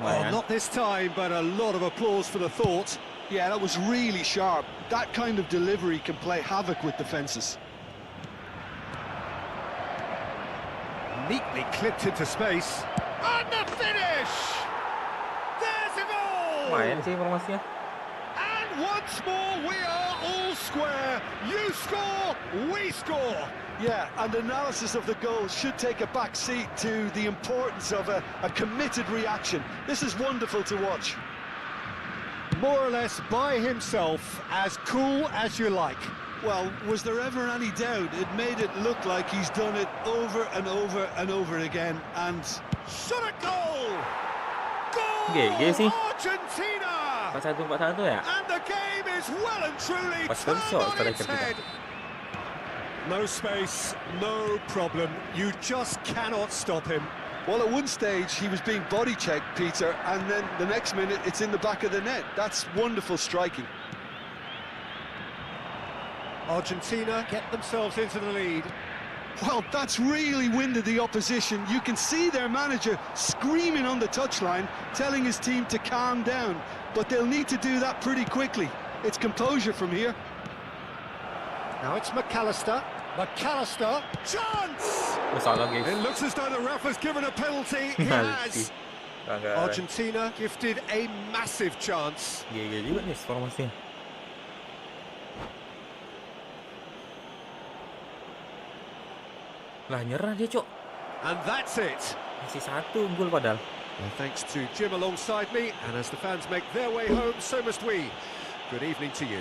Well, not this time, but a lot of applause for the thought. Yeah, that was really sharp. That kind of delivery can play havoc with defences. Neatly clipped into space. And the finish! There's a goal! And once more, we are all square. You score, we score. Yeah, and analysis of the goal should take a back seat to the importance of a committed reaction. This is wonderful to watch. More or less by himself, as cool as you like. Well, was there ever any doubt? It made it look like he's done it over and over and over again, and... Shot a goal! Goal! Argentina! 4-1 ya? And the game is well and truly turned on its head. No space, no problem. You just cannot stop him. Well, at one stage, he was being body-checked, Peter, and then the next minute, it's in the back of the net. That's wonderful striking. Argentina get themselves into the lead. Well, that's really winded the opposition. You can see their manager screaming on the touchline, telling his team to calm down. But they'll need to do that pretty quickly. It's composure from here. Now it's McAllister. McAllister, chance! It looks as though the ref has given a penalty. He has. Argentina gifted a massive chance. Juga nih formasinya. Lah nyerah dia, Cok. And that's it. Masih 1 gol padahal. Well, thanks to Jim alongside me, and as the fans make their way home, so must we. Good evening to you.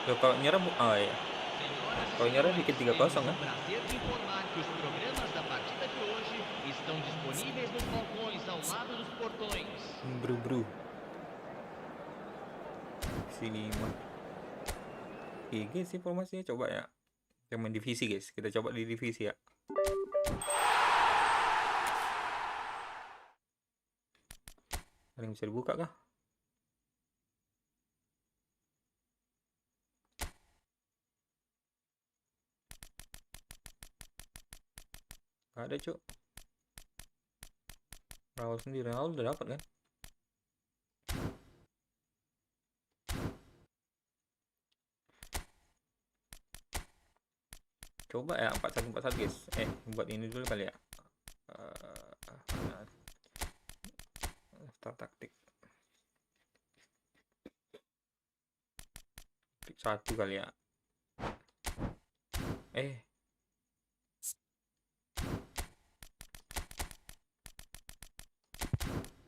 Loh, kalau nyerah, oh iya. Kalau nyerah bikin 3-0 kan? Bru. Sini mah. GG sih formasinya, coba ya. Kita main divisi, guys. Kita coba di divisi ya. Ada yang bisa dibuka kah? Gak ada, cuk. Raul sendiri, Raul udah dapat kan? Coba ya 4-1-4-1 guys. Buat ini dulu kali ya. Daftar taktik. Pick 1 kali ya.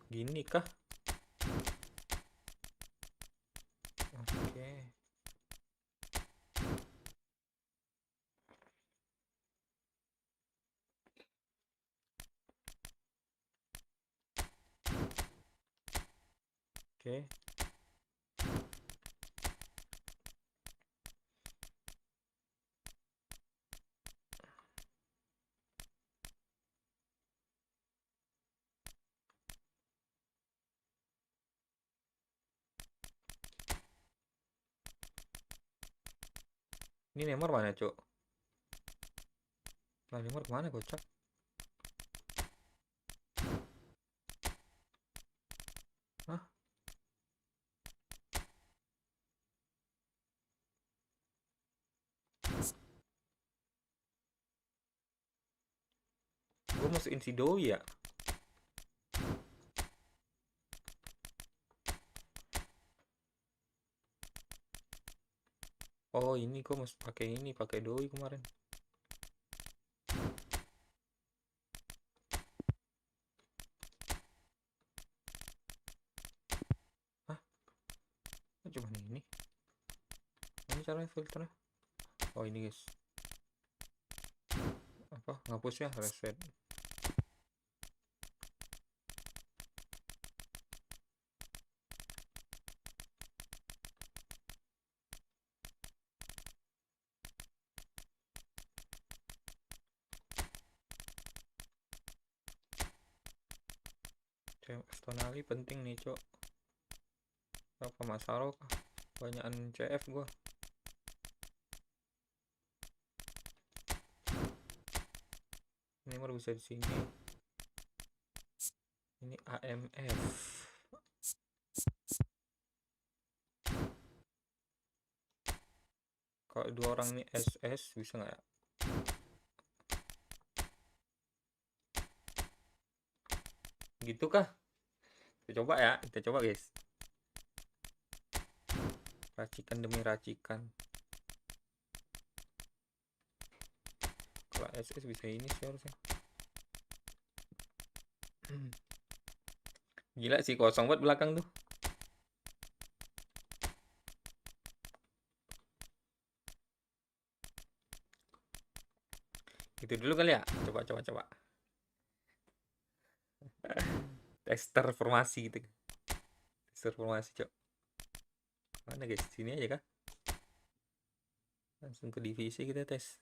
Gini kah? Oke. Oke. Ini Neymar mana, cuk? Nah, Neymar kemana, kocak? Hah? Gue masukin si Doi ya? Oh, ini gue mesti pakai Doi kemarin. Hah? Cuma ini. Ini caranya filternya. Oh, ini guys. Apa? Ngapus ya, reset. Tonali penting nih, cok. Apa masalah kah? Banyakan CF gua. Neymar bisa di sini. Ini AMF. Kalau 2 orang ini SS bisa nggak ya? Gitu kah? Kita coba ya, kita coba guys. Racikan demi racikan. Kalau SS bisa ini sih harusnya. Gila sih, kosong buat belakang tuh. Itu dulu kali ya. Coba. Tester formasi gitu. Tester formasi, cok. Mana guys? Sini aja kah? Langsung ke divisi kita tes.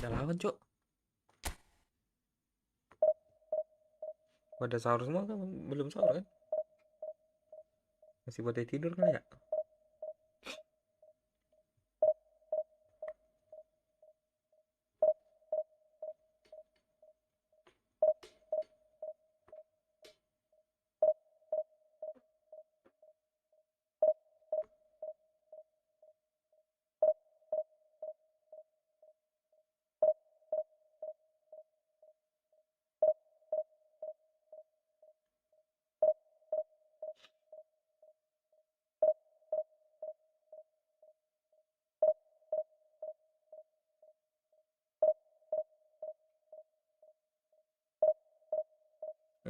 Udah lawan, Cok. Pada sahur semua kan? Belum sahur kan? Masih pada tidur kali ya?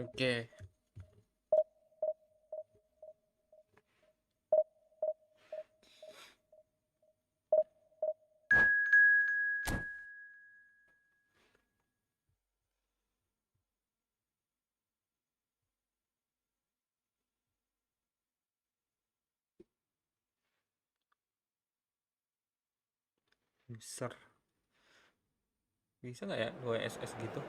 Oke. Besar. Bisa nggak ya 2 SS gitu?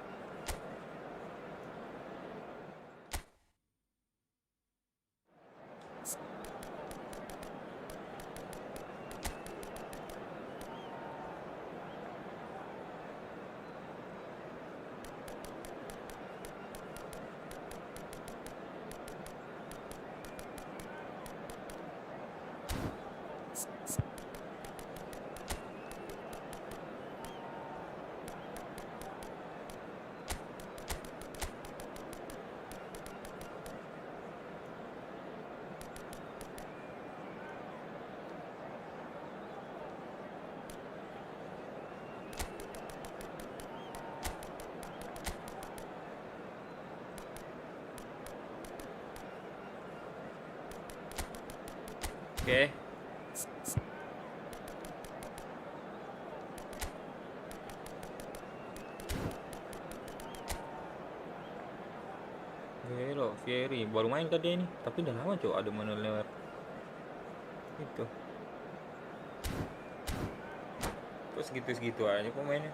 Oke. Fieri baru main kan dia ini, tapi udah lama Cok ada mana lewat itu. Terus segitu-segitu aja pemainnya.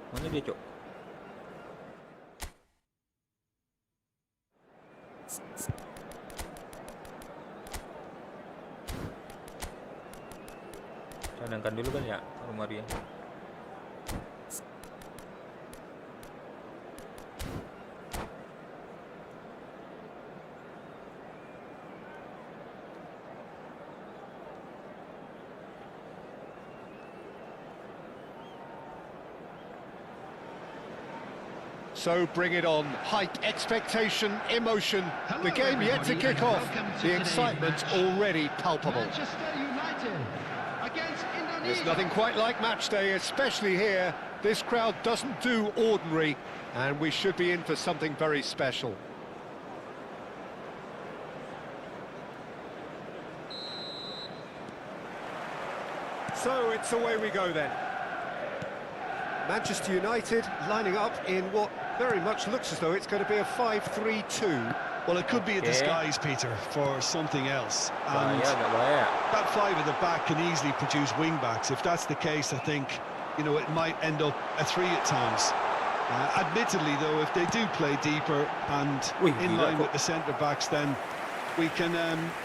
Mana dia Cok? Cadangkan dulu kan ya Romaria. So bring it on. Hype, expectation, emotion. The game yet to kick off. The excitement already palpable. There's nothing quite like match day, especially here. This crowd doesn't do ordinary, and we should be in for something very special. So it's away we go then. Manchester United lining up in what very much looks as though it's going to be a 5-3-2. Well, it could be a disguise, Peter, for something else. And that five at the back can easily produce wing-backs. If that's the case, I think, you know, it might end up a three at times. Admittedly, though, if they do play deeper and in line with the centre-backs, then we can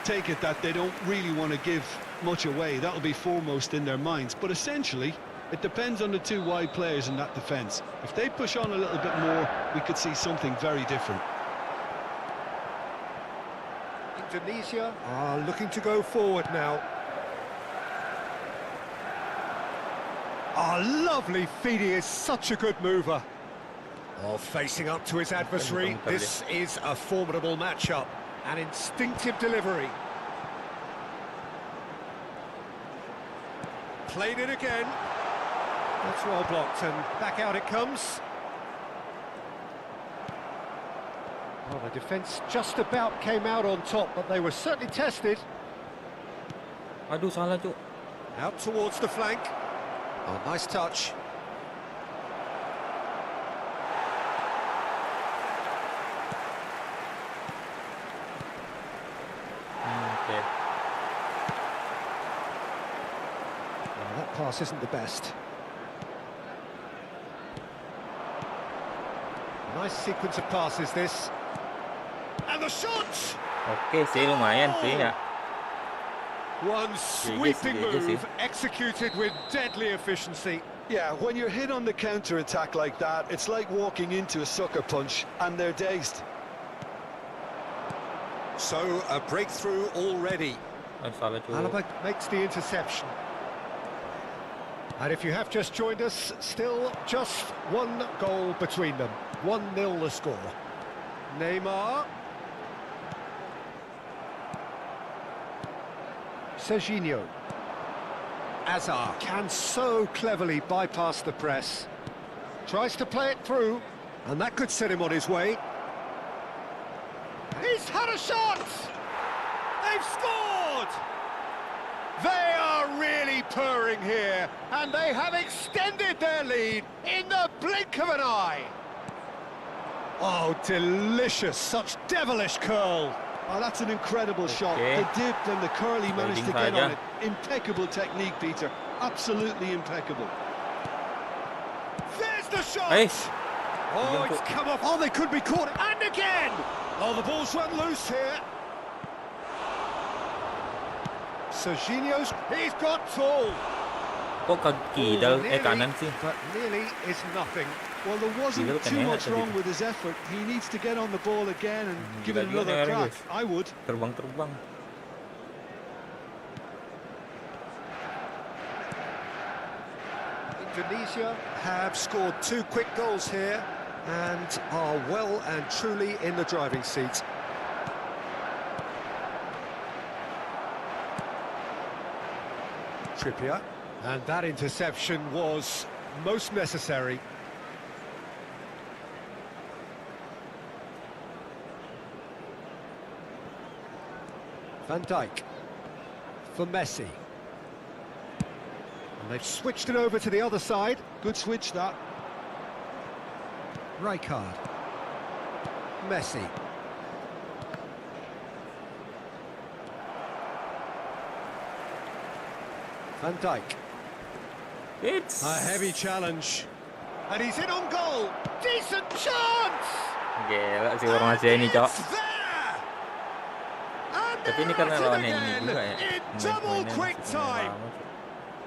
take it that they don't really want to give much away. That'll be foremost in their minds. But essentially, It depends on the two wide players in that defence. If they push on a little bit more, we could see something very different. Indonesia are looking to go forward now. Lovely feed, he is such a good mover. Facing up to his adversary, this is a formidable matchup. An instinctive delivery. Played it again. That's well blocked, and back out it comes. Well, the defence just about came out on top, but they were certainly tested. Aduh, salah cuk. Out towards the flank. Oh, nice touch. Okay. Well, that pass isn't the best. Nice sequence of passes, this. And the shot! Oke sih, lumayan sih ya. One sweeping move executed with deadly efficiency. Yeah, when you're hit on the counter-attack like that, it's like walking into a sucker punch and they're dazed. So, a breakthrough already. Alaba makes the interception. And if you have just joined us, still just one goal between them. 1-0 the score. Neymar. Serginho. Azar can so cleverly bypass the press. Tries to play it through, and that could set him on his way. He's had a shot! They've scored! They are really purring here, and they have extended their lead in the blink of an eye. Oh, delicious, such devilish curl. Oh, that's an incredible shot. The dip and the curl he managed to get on it. Impeccable technique, Peter. Absolutely impeccable. There's the shot! Hey. Oh, it's come off. Oh, they could be caught. And again! Oh, the ball's run loose here. Serginho's, he's got tall. Kok kaki kanan sih? But nearly is nothing. Well, there wasn't too much wrong with his effort. He needs to get on the ball again and give it another crack. I would. Terbang. Indonesia have scored 2 quick goals here and are well and truly in the driving seat. Trippier, and that interception was most necessary. Van Dijk for Messi. And they've switched it over to the other side. Good switch, that. Rijkaard. Messi. Van Dijk. It's A heavy challenge. And he's in on goal. Decent chance! Gila sih formasi ini, Cok. Tapi ini karena lawan yang ini juga ya.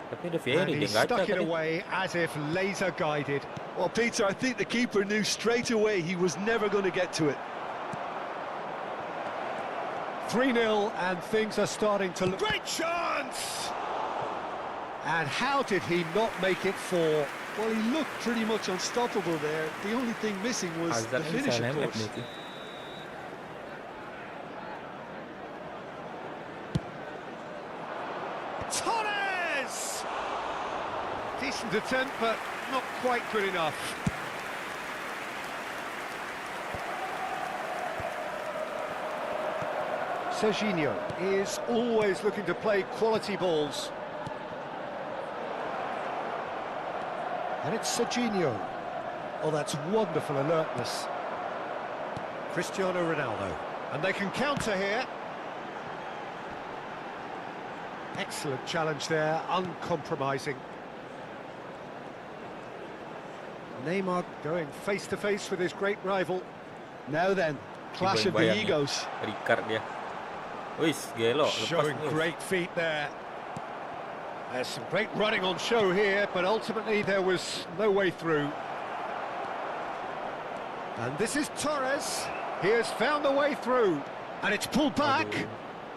Tapi udah Fieri dia gacha tadi. Away as if laser guided. Well, Peter, I think the keeper knew straight away he was never going to get to it. 3-0 and things are starting to look... Great chance! And how did he not make it 4? Well, he looked pretty much unstoppable there. The only thing missing was the finish, of course. Torres! Decent attempt, but not quite good enough. Serginho is always looking to play quality balls. And it's Serginho. Oh, that's wonderful alertness. Cristiano Ronaldo. And they can counter here. Excellent challenge there, uncompromising. Neymar going face-to-face with his great rival. Now then, clash of the egos. Ricard dia. Wis, gelo. Showing great feet there. There's some great running on show here, but ultimately there was no way through. And this is Torres. He has found the way through. And it's pulled back.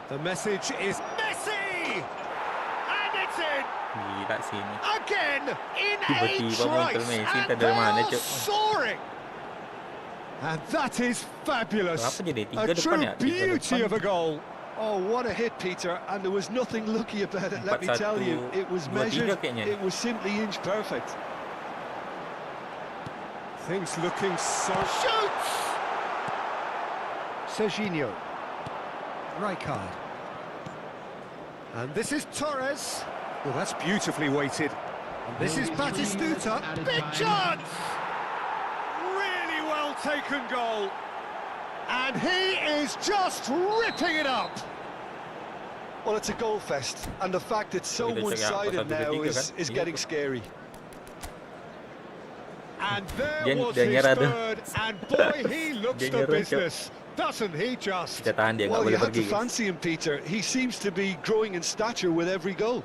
The message is Messi! And it's in! Gila sih ini. Again, in Tiba-tiba muncul a Messi, trice, entah and dari they mana, are Cuk. soaring! And that is fabulous. Kenapa jadi tiga A depan true ya? Tiga beauty depan. of a goal. Oh, what a hit, Peter, and there was nothing lucky about it, let me tell you. It was 4-1, measured, 2-3 kayaknya. it was simply inch perfect. Things looking so... Shoots! Serginho. Rijkaard. And this is Torres. Well, that's beautifully weighted. And this is Batistuta. Big chance! Really well taken goal. And he is just ripping it up. Well, it's a goal fest, and the fact it's so one-sided now is getting scary. And there was his third, and boy, he looks the business, doesn't he just? Well, you have to fancy him, Peter. He seems to be growing in stature with every goal.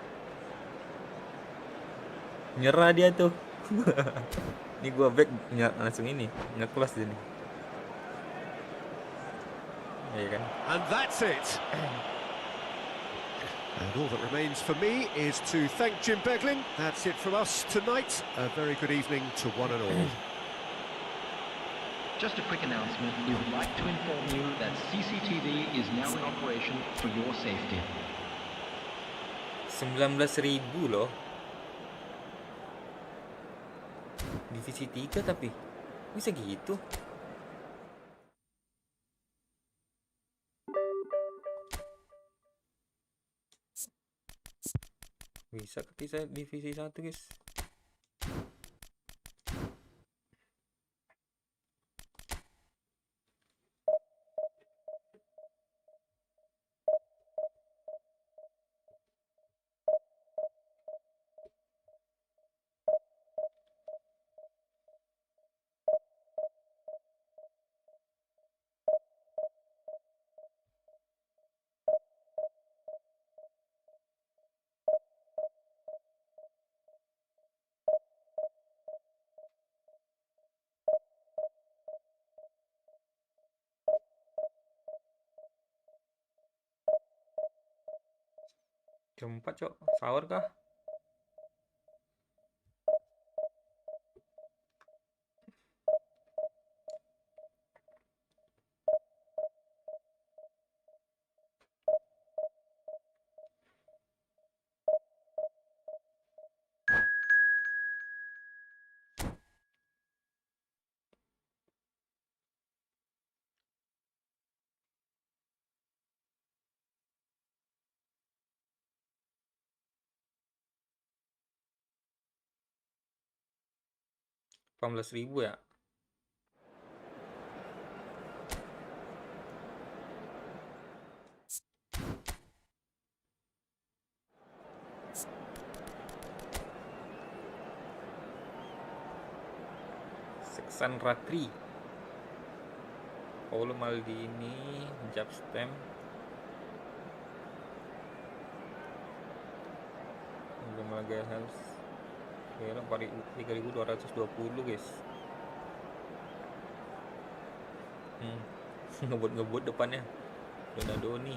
Nyerah dia tuh. Ini gua back langsung ini, nge-close dia nih. Iya kan? And that's it. And all that remains for me is to thank Jim Beglin. That's it from us tonight. A very good evening to one and all. Just a quick announcement. We would like to inform you that CCTV is now in operation for your safety. 19.000 loh. Divisi 3 tapi bisa gitu. Bisa kepisah divisi 1, guys. Jam 4, Cok. Sahur kah? Rp18.000 ya? Seksan Ratri, Paulo Maldini, Jabstem, Lembaga Health, 3.220, guys. Ngebut depannya Donadoni.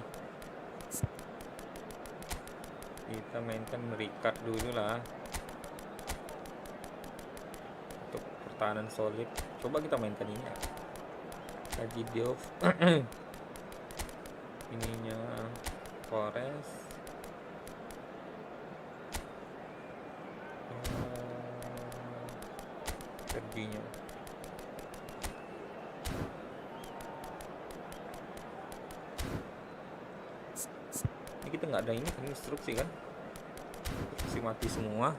Kita mainkan Ricard dulu lah untuk pertahanan solid. Coba kita mainkan ini ya, Haji Diop. Ininya Forest, Serginya. Ini kita nggak ada ini kan, instruksi kan, instruksi mati semua.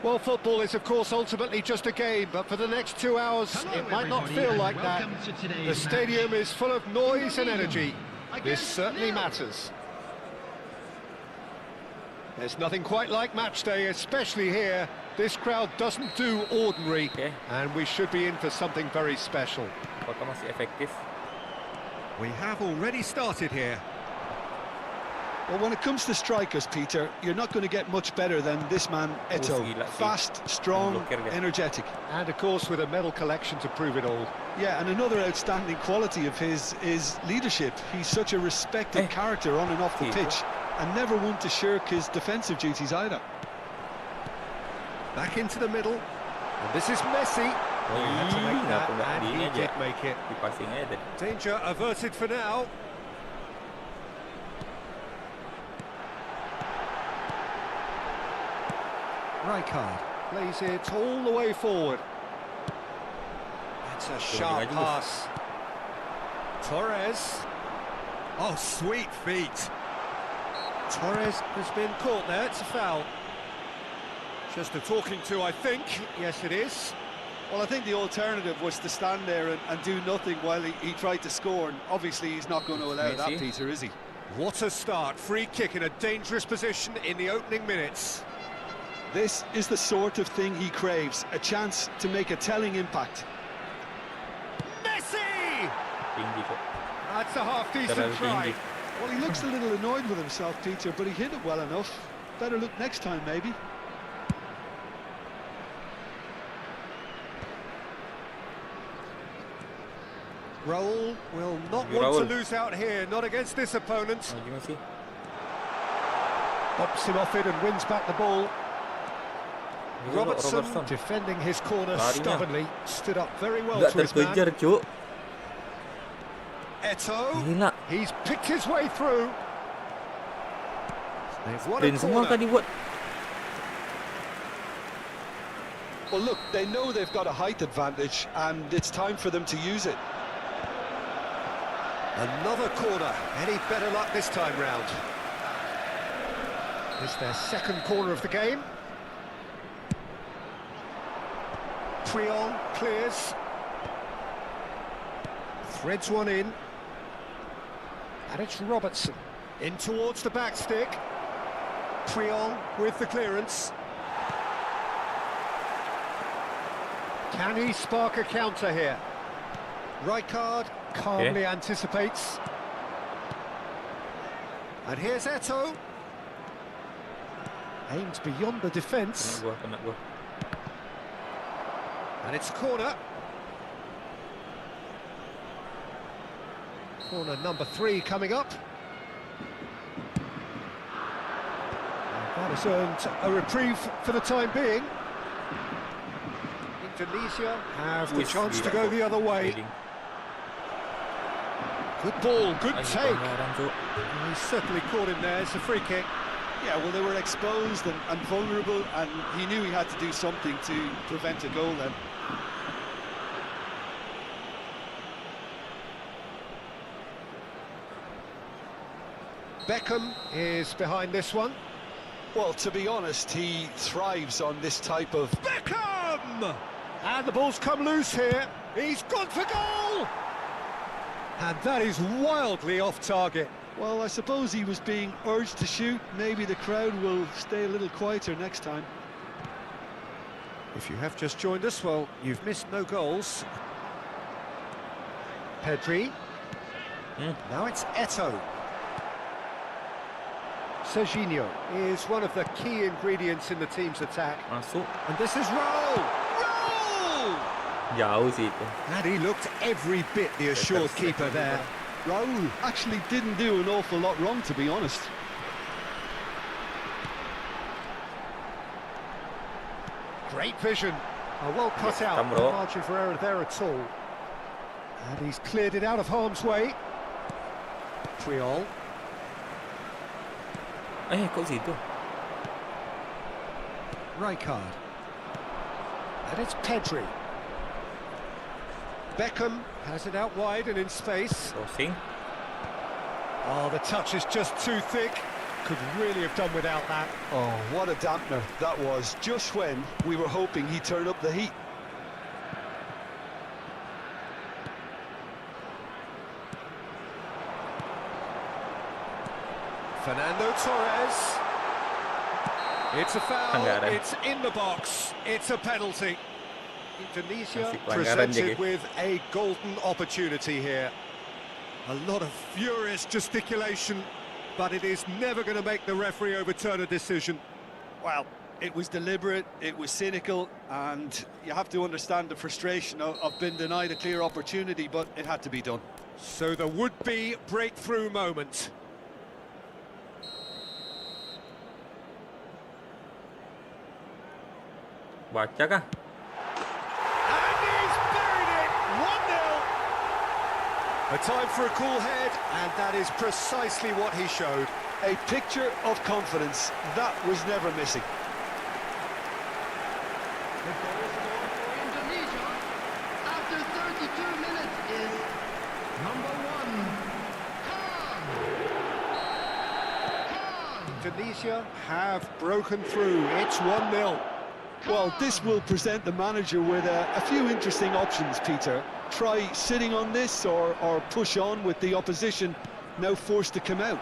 Well, football is, of course, ultimately just a game, but for the next 2 hours, it might not feel like that. The stadium is full of noise and energy. This certainly matters. There's nothing quite like match day, especially here. This crowd doesn't do ordinary, and we should be in for something very special. Apakah masih efektif? We have already started here. Well, when it comes to strikers, Peter, you're not going to get much better than this man, Eto'o. Fast, strong, energetic. And, of course, with a medal collection to prove it all. Yeah, and another outstanding quality of his is leadership. He's such a respected character on and off the pitch, and never one to shirk his defensive duties either. Back into the middle, and this is Messi. He had to make that, and he did make it. Danger averted for now. Rijkaard plays it all the way forward. It's a sharp pass. Torres. Oh, sweet feet. Torres has been caught there, it's a foul. Just a talking to, I think. Yes, it is. Well, I think the alternative was to stand there and do nothing while he tried to score, and obviously he's not going to allow that, Peter, is he? What a start. Free kick in a dangerous position in the opening minutes. This is the sort of thing he craves, a chance to make a telling impact. Messi! That's a half-decent try. Well, he looks a little annoyed with himself, Peter, but he hit it well enough. Better look next time, maybe. Raul will not want to lose out here, not against this opponent. Bops him off it and wins back the ball. Robertson defending his corner stubbornly, stood up very well to his man. Eto'o, he's picked his way through. What a corner. Well, look, they know they've got a height advantage, and it's time for them to use it. Another corner. Any better luck this time round? It's their second corner of the game. Puyol clears. Threads one in. And it's Robertson. In towards the back stick. Puyol with the clearance. Can he spark a counter here? Rijkaard calmly anticipates. And here's Eto'o. Aims beyond the defence. And it's a corner. Corner number 3 coming up. And that has earned a reprieve for the time being. Indonesia have the chance to go the other way. Good ball, good take. He's certainly caught him there, it's a free kick. Yeah, well, they were exposed and vulnerable, and he knew he had to do something to prevent a goal then. Beckham is behind this one. Well, to be honest, he thrives on this type of... Beckham! And the ball's come loose here. He's gone for goal! And that is wildly off target. Well, I suppose he was being urged to shoot. Maybe the crowd will stay a little quieter next time. If you have just joined us, well, you've missed no goals. Pedri. Now it's Eto'o. Serginho is one of the key ingredients in the team's attack. And this is Raul! Raul! And he looked every bit the assured keeper there. Raul actually didn't do an awful lot wrong, to be honest. Great vision. Well cut out. No margin for error there at all. And he's cleared it out of harm's way. Puyol. Rijkaard. And it's Pedri. Beckham has it out wide and in space. Oh, the touch is just too thick. could really have done without that. Oh, what a dampener that was, just when we were hoping he'd turn up the heat. Fernando Torres. It's a foul, it's in the box, it's a penalty. Indonesia presented with a golden opportunity here. A lot of furious gesticulation, but it is never going to make the referee overturn a decision. Well, it was deliberate, it was cynical, and you have to understand the frustration of being denied a clear opportunity, but it had to be done. So the would-be breakthrough moment. Baca kah? And he's buried it! 1-0! A time for a cool head, and that is precisely what he showed. A picture of confidence, that was never missing. Indonesia, after 32 minutes, is number 1, Khan. Indonesia have broken through. It's 1-0. Well, this will present the manager with a few interesting options, Peter. Try sitting on this or push on with the opposition now forced to come out.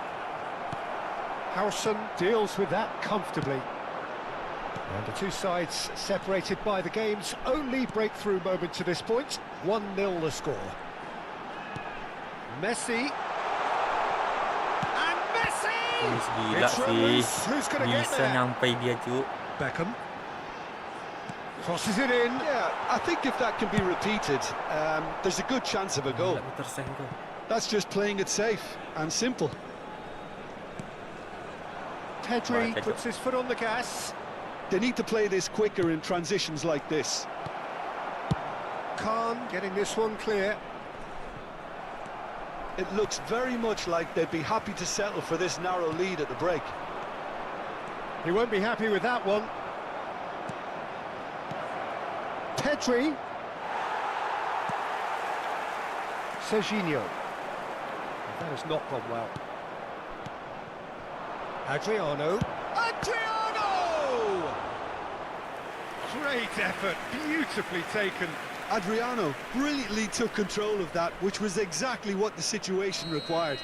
Howson deals with that comfortably. And the two sides separated by the game's only breakthrough moment to this point. 1-0 the score. Messi. And Messi! Gila sih, Who's going to get bisa there? nyampe dia cu. Beckham. Crosses it in. Yeah, I think if that can be repeated, there's a good chance of a goal. That's just playing it safe and simple. Pedri puts his foot on the gas. They need to play this quicker in transitions like this. Khan getting this one clear. It looks very much like they'd be happy to settle for this narrow lead at the break. He won't be happy with that one. Pedri. Serginho. That has not gone well. Adriano. Adriano! Great effort, beautifully taken. Adriano brilliantly took control of that, which was exactly what the situation required.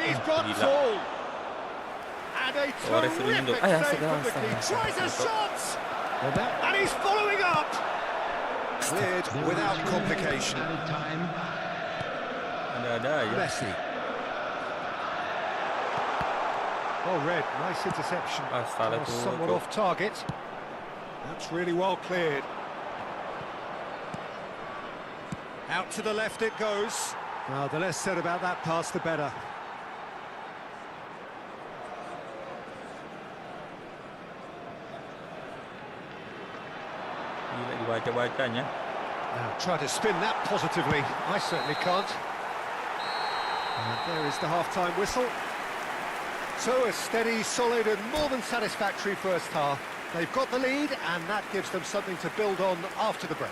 He's got full. And a terrific save from the key. Tries a shot! And he's following up! Cleared without complication. Messi. Oh, red, nice interception. Somewhat off target. That's really well cleared. Out to the left it goes. Well, the less said about that pass, the better. Dibaca-bacanya. Now, try to spin that positively. I certainly can't. And there is the half-time whistle. So a steady, solid and more than satisfactory first half. They've got the lead and that gives them something to build on after the break.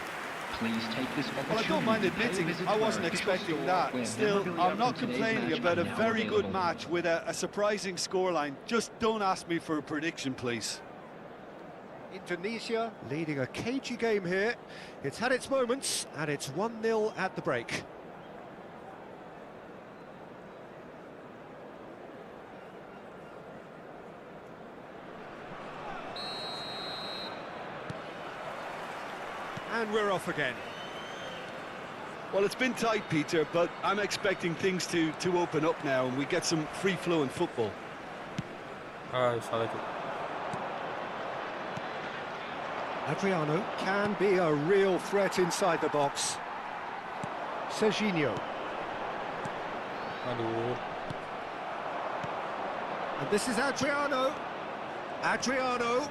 Please take this opportunity. Well, I don't mind admitting I wasn't expecting that. Still, I'm not complaining about a very good match with a surprising scoreline. Just don't ask me for a prediction, please. Indonesia leading a cagey game here. It's had its moments and it's 1-0 at the break. And we're off again. Well, it's been tight, Peter, but I'm expecting things to open up now and we get some free-flowing football. Adriano can be a real threat inside the box. Serginho. And this is Adriano. Adriano.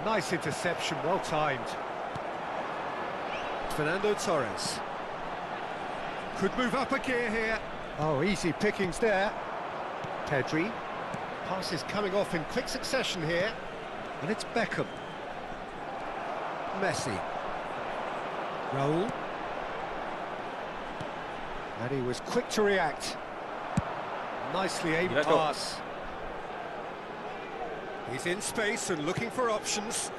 Nice interception, well timed. Fernando Torres. Could move up a gear here. Oh, easy pickings there. Pedri. Passes coming off in quick succession here. And it's Beckham. Messi. Raul. And he was quick to react. Nicely aimed Gila, Cok. pass. He's in space and looking for options.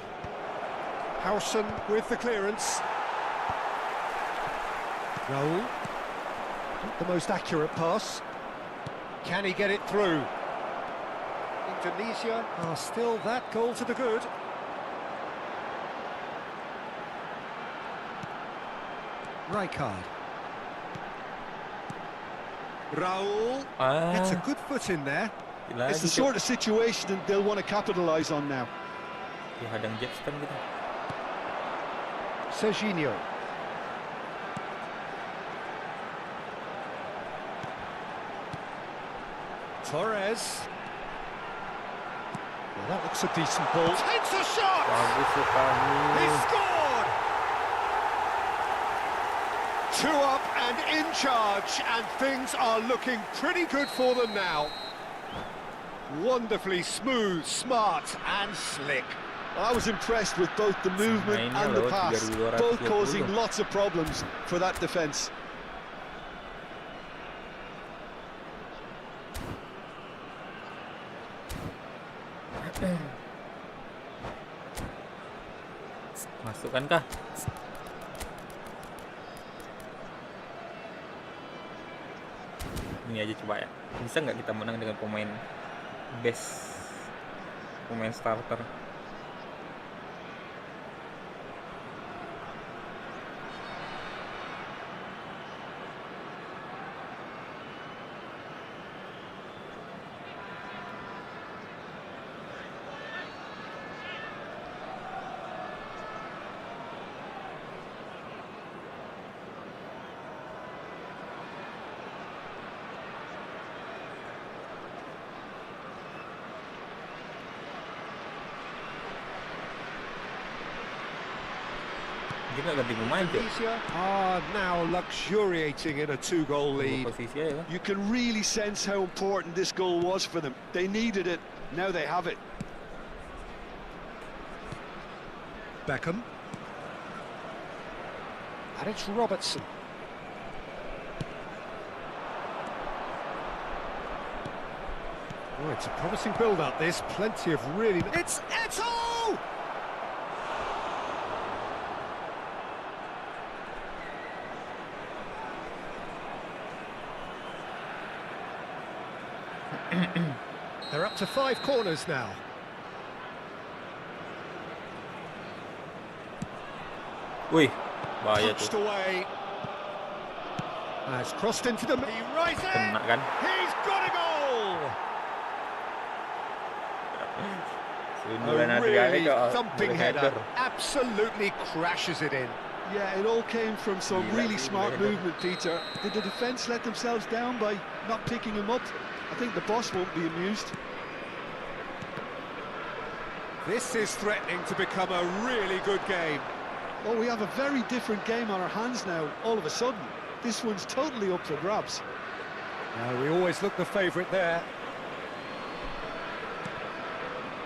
Howson with the clearance. Raul. Not the most accurate pass. Can he get it through? Indonesia are still that goal to the good. Rijkaard. Raul gets a good foot in there. Gila, It's the sort of situation that they'll want to capitalise on now. Dihadang Jackson gitu. Serginho. Torres. Well, that looks a decent ball. Takes a shot! Bagus sekali. He scored! 2 up and in charge, and things are looking pretty good for them now. Wonderfully smooth, smart and slick. I was impressed with both the movement and the pass, both causing lots of problems for that defence. Masukkan kah? Ini aja coba ya. Bisa nggak kita menang dengan pemain base, pemain starter? Dia nggak ganti pemain, Cok. Indonesia are now luxuriating in a 2-goal lead. Posisi aja kan? You can really sense how important this goal was for them. They needed it, now they have it. Beckham. And it's Robertson. Oh, it's a promising build-up, this. Plenty of really... It's Eto'o! They're up to 5 corners now. Wih, bahaya Punched tuh. away. Has crossed into the... He right in! Kena kan? He's got a goal! Sundulan A hati kali, really Cok. thumping Boleh header. Absolutely crashes it in. Yeah, it all came from some Gila really sih, smart gila. movement, Peter. Did the defence let themselves down by not picking him up? I think the boss won't be amused. This is threatening to become a really good game. Oh, we have a very different game on our hands now, all of a sudden. This one's totally up for grabs. We always look the favourite there.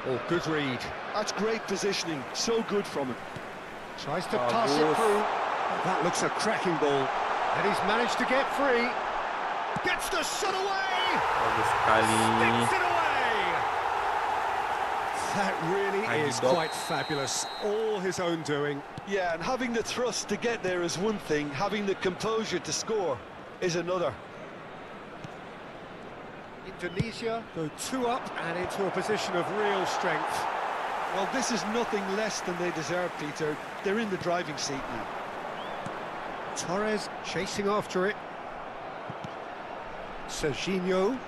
Oh, good read. That's great positioning, so good from him. Tries to pass it through. That looks a cracking ball. And he's managed to get free. Gets the shot away! Bagus sekali. Sticks it away! That really is Dog. quite fabulous. All his own doing. Yeah, and having the thrust to get there is one thing, having the composure to score is another. Indonesia go 2 up and into a position of real strength. Well, this is nothing less than they deserve, Peter. They're in the driving seat now. Torres chasing after it. Serginho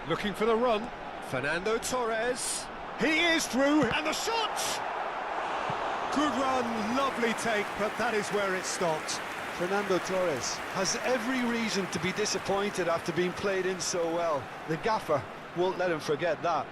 looking for the run. Fernando Torres. He is through, and the shot! Good run, lovely take, but that is where it stopped. Fernando Torres has every reason to be disappointed after being played in so well. The gaffer won't let him forget that.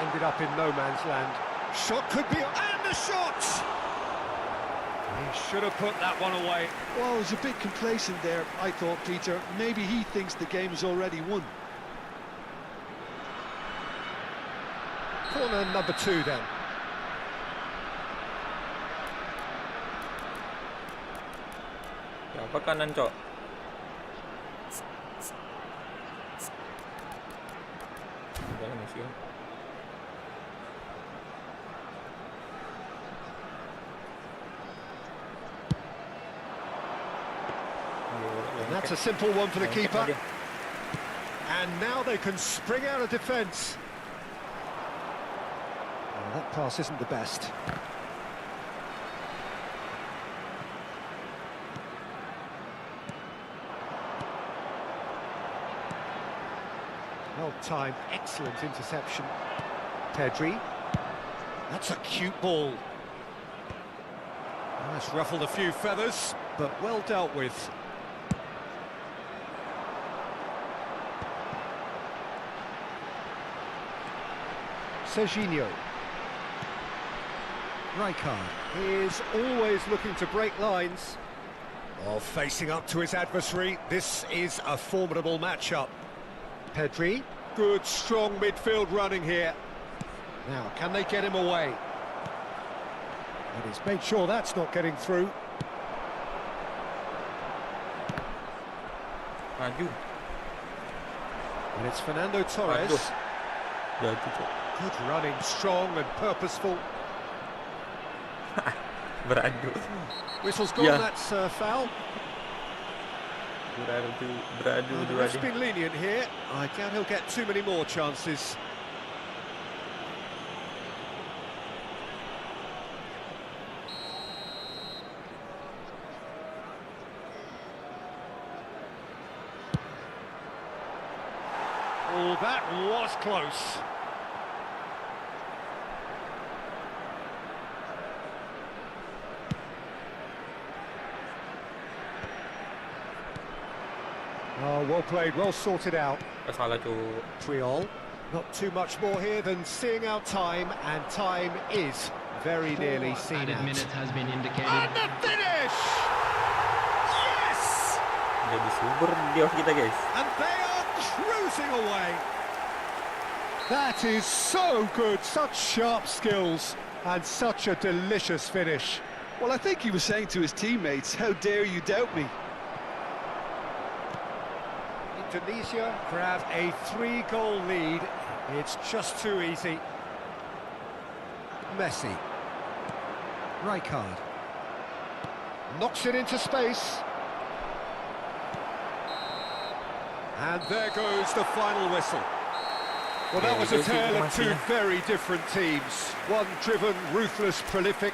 Ended up in no man's land. Shot could be... And the shot! He should have put that one away. Well, I was a bit complacent there, I thought, Peter. Maybe he thinks the game is already won. Corner number 2 then. Ya, apa kanan, Cok? Udah lah, Messi. That's a simple one for the keeper. And now they can spring out of defence. Well, that pass isn't the best. Well timed, excellent interception. Pedri. That's a cute ball. That's ruffled a few feathers, but well dealt with. Serginho. Rijkaard is always looking to break lines. Oh, facing up to his adversary, this is a formidable matchup. Pedri, good strong midfield running here. Now, can they get him away? And he's made sure that's not getting through. Maju. And it's Fernando Torres. Jadi, Cok. Good running, strong and purposeful. Beradu. Whistle's gone, Yeah. that's a foul. Beradu The ref's been lenient here. I doubt he'll get too many more chances. Oh, that was close. Oh, well played, well sorted out. Salah, Cok. Triol. Not too much more here than seeing out time, and time is very nearly seen Added out. minutes has been indicated. And the finish! Yes! Jadi super dia kita, guys. And they are cruising away. That is so good, such sharp skills, and such a delicious finish. Well, I think he was saying to his teammates, how dare you doubt me? Indonesia grab a 3-goal lead. It's just too easy. Messi. Rijkaard. Knocks it into space. And there goes the final whistle. Well, that was a tale of two very different teams. One driven, ruthless, prolific.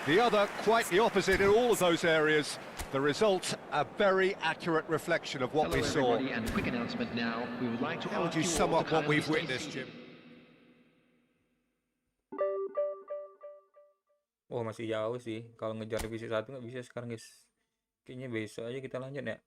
The other quite the opposite in all of those areas. The result, a very accurate reflection of what Hello, we saw. everybody, and quick announcement now. We would like to How would ask you sum all up to what we've kindly stay witnessed, Jim? Oh, masih jauh sih. Kalau ngejar divisi 1 nggak bisa sekarang, guys. Kayaknya besok aja kita lanjut ya.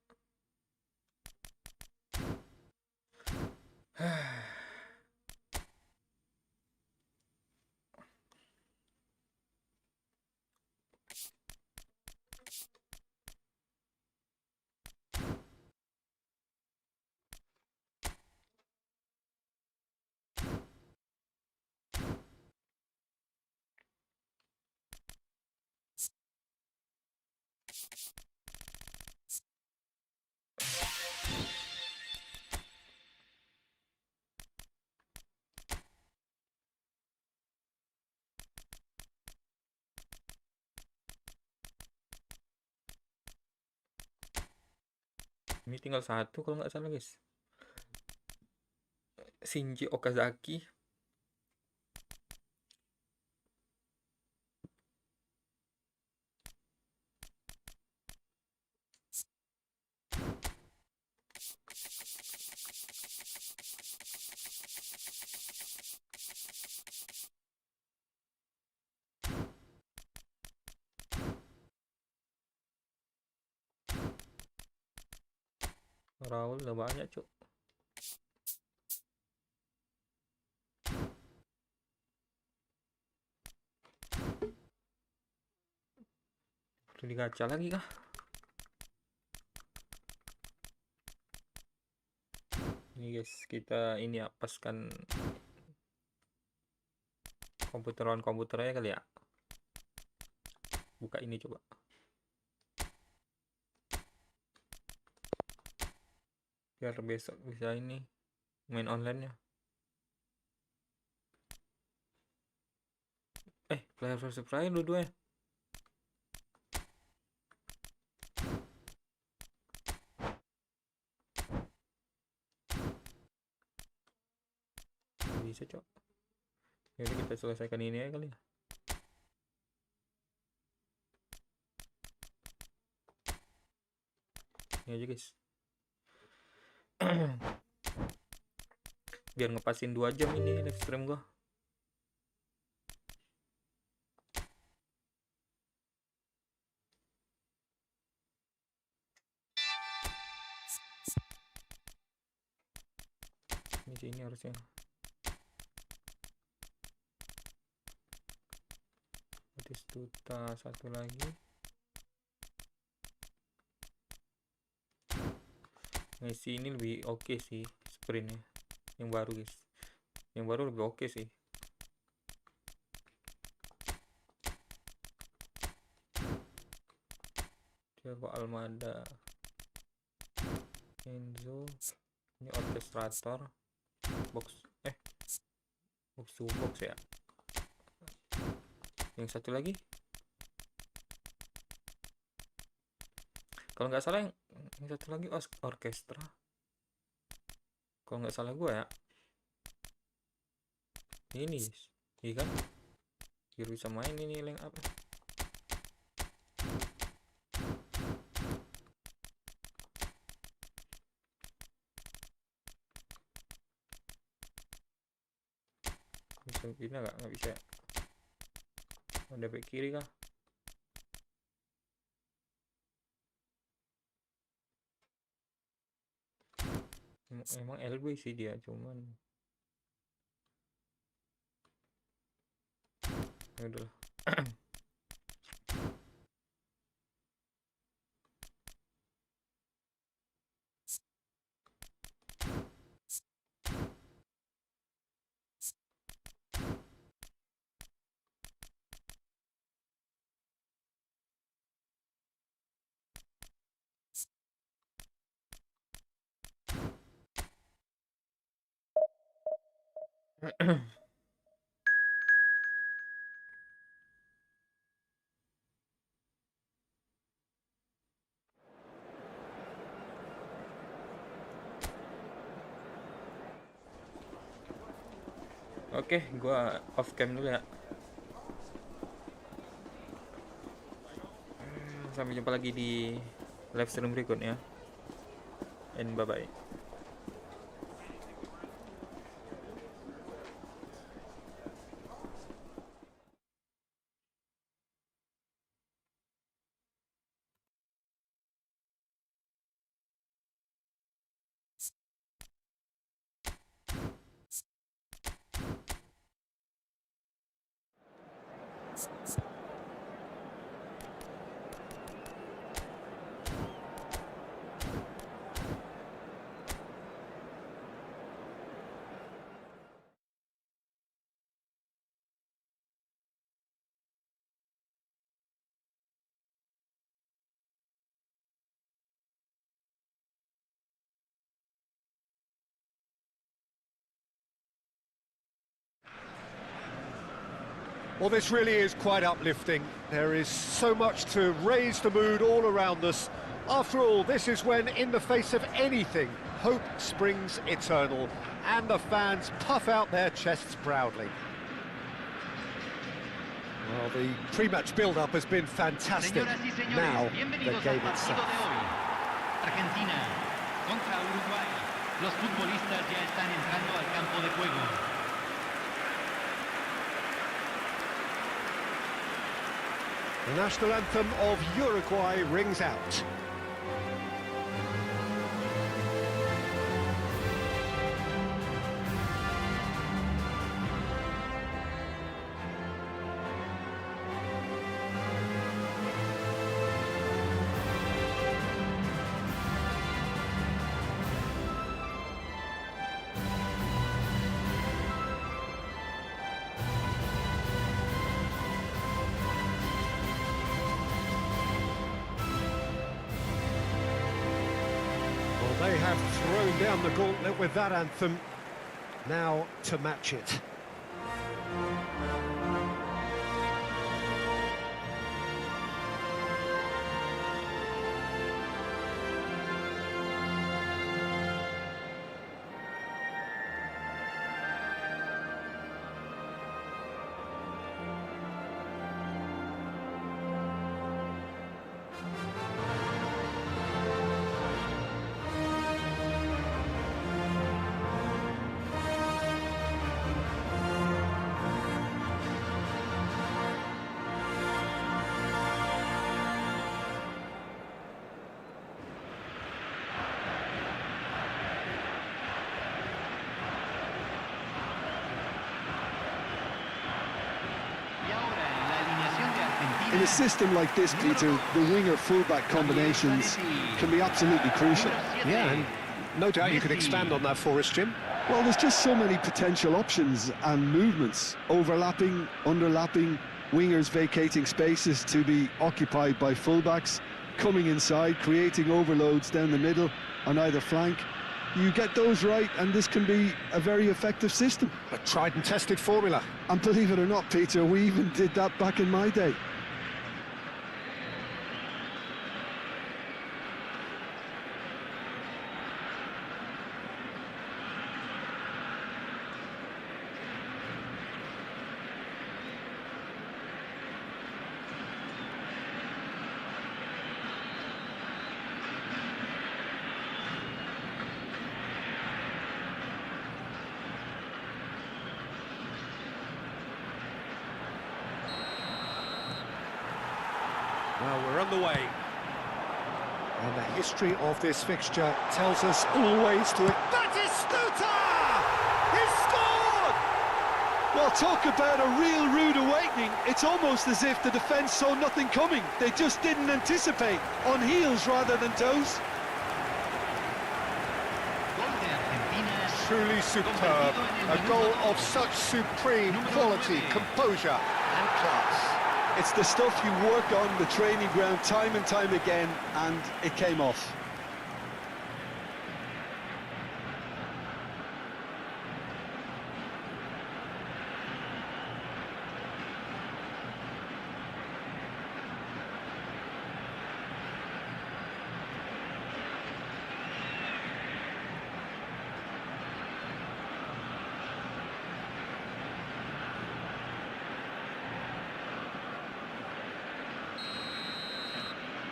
Ini tinggal satu kalau nggak salah, guys. Shinji Okazaki. Raul udah banyak, Cuk. Di gacha lagi kah? Ini guys, kita ini hapuskan komputernya kali ya. Buka ini coba. Biar besok bisa ini main online-nya. Player versus player dua-duanya. Bisa cok. Jadi kita selesaikan ini aja kali ya. Ini aja guys. Biar ngepasin 2 jam ini live stream gua. Ini sini harusnya. Batistuta satu lagi. Messi ini lebih oke sih sprintnya. Yang baru guys. Yang baru lebih oke sih. Thiago Almada, Enzo, ini orkestrator, box to box ya. Yang satu lagi, kalau nggak salah yang satu lagi orkestra. Kalau nggak salah gua ya. Ini guys, iya kan? Biar bisa main ini link up. Bisa pindah nggak bisa ya? Ada back kiri kah? Emang LB sih dia, cuman ya udah. Oke, gua off cam dulu ya. Sampai jumpa lagi di live stream berikutnya. And bye bye. Well, this really is quite uplifting. There is so much to raise the mood all around us. After all, this is when, in the face of anything, hope springs eternal, and the fans puff out their chests proudly. Well, the pre-match build-up has been fantastic. Now, the game itself. Argentina contra Uruguay. Los futbolistas ya están entrando al campo de juego. The national anthem of Uruguay rings out. They have thrown down the gauntlet with that anthem. Now to match it. In a system like this, Peter, the winger-fullback combinations can be absolutely crucial. Yeah, and no doubt you could expand on that for us, Jim. Well, there's just so many potential options and movements, overlapping, underlapping, wingers vacating spaces to be occupied by fullbacks, coming inside, creating overloads down the middle on either flank. You get those right, and this can be a very effective system. A tried and tested formula. And believe it or not, Peter, we even did that back in my day. Well, we're underway. And the history of this fixture tells us always to... That is Stuta! He's scored! Well, talk about a real rude awakening. It's almost as if the defence saw nothing coming. They just didn't anticipate. On heels rather than toes. Truly superb. A goal of such supreme quality, composure and class. It's the stuff you work on the training ground time and time again, and it came off.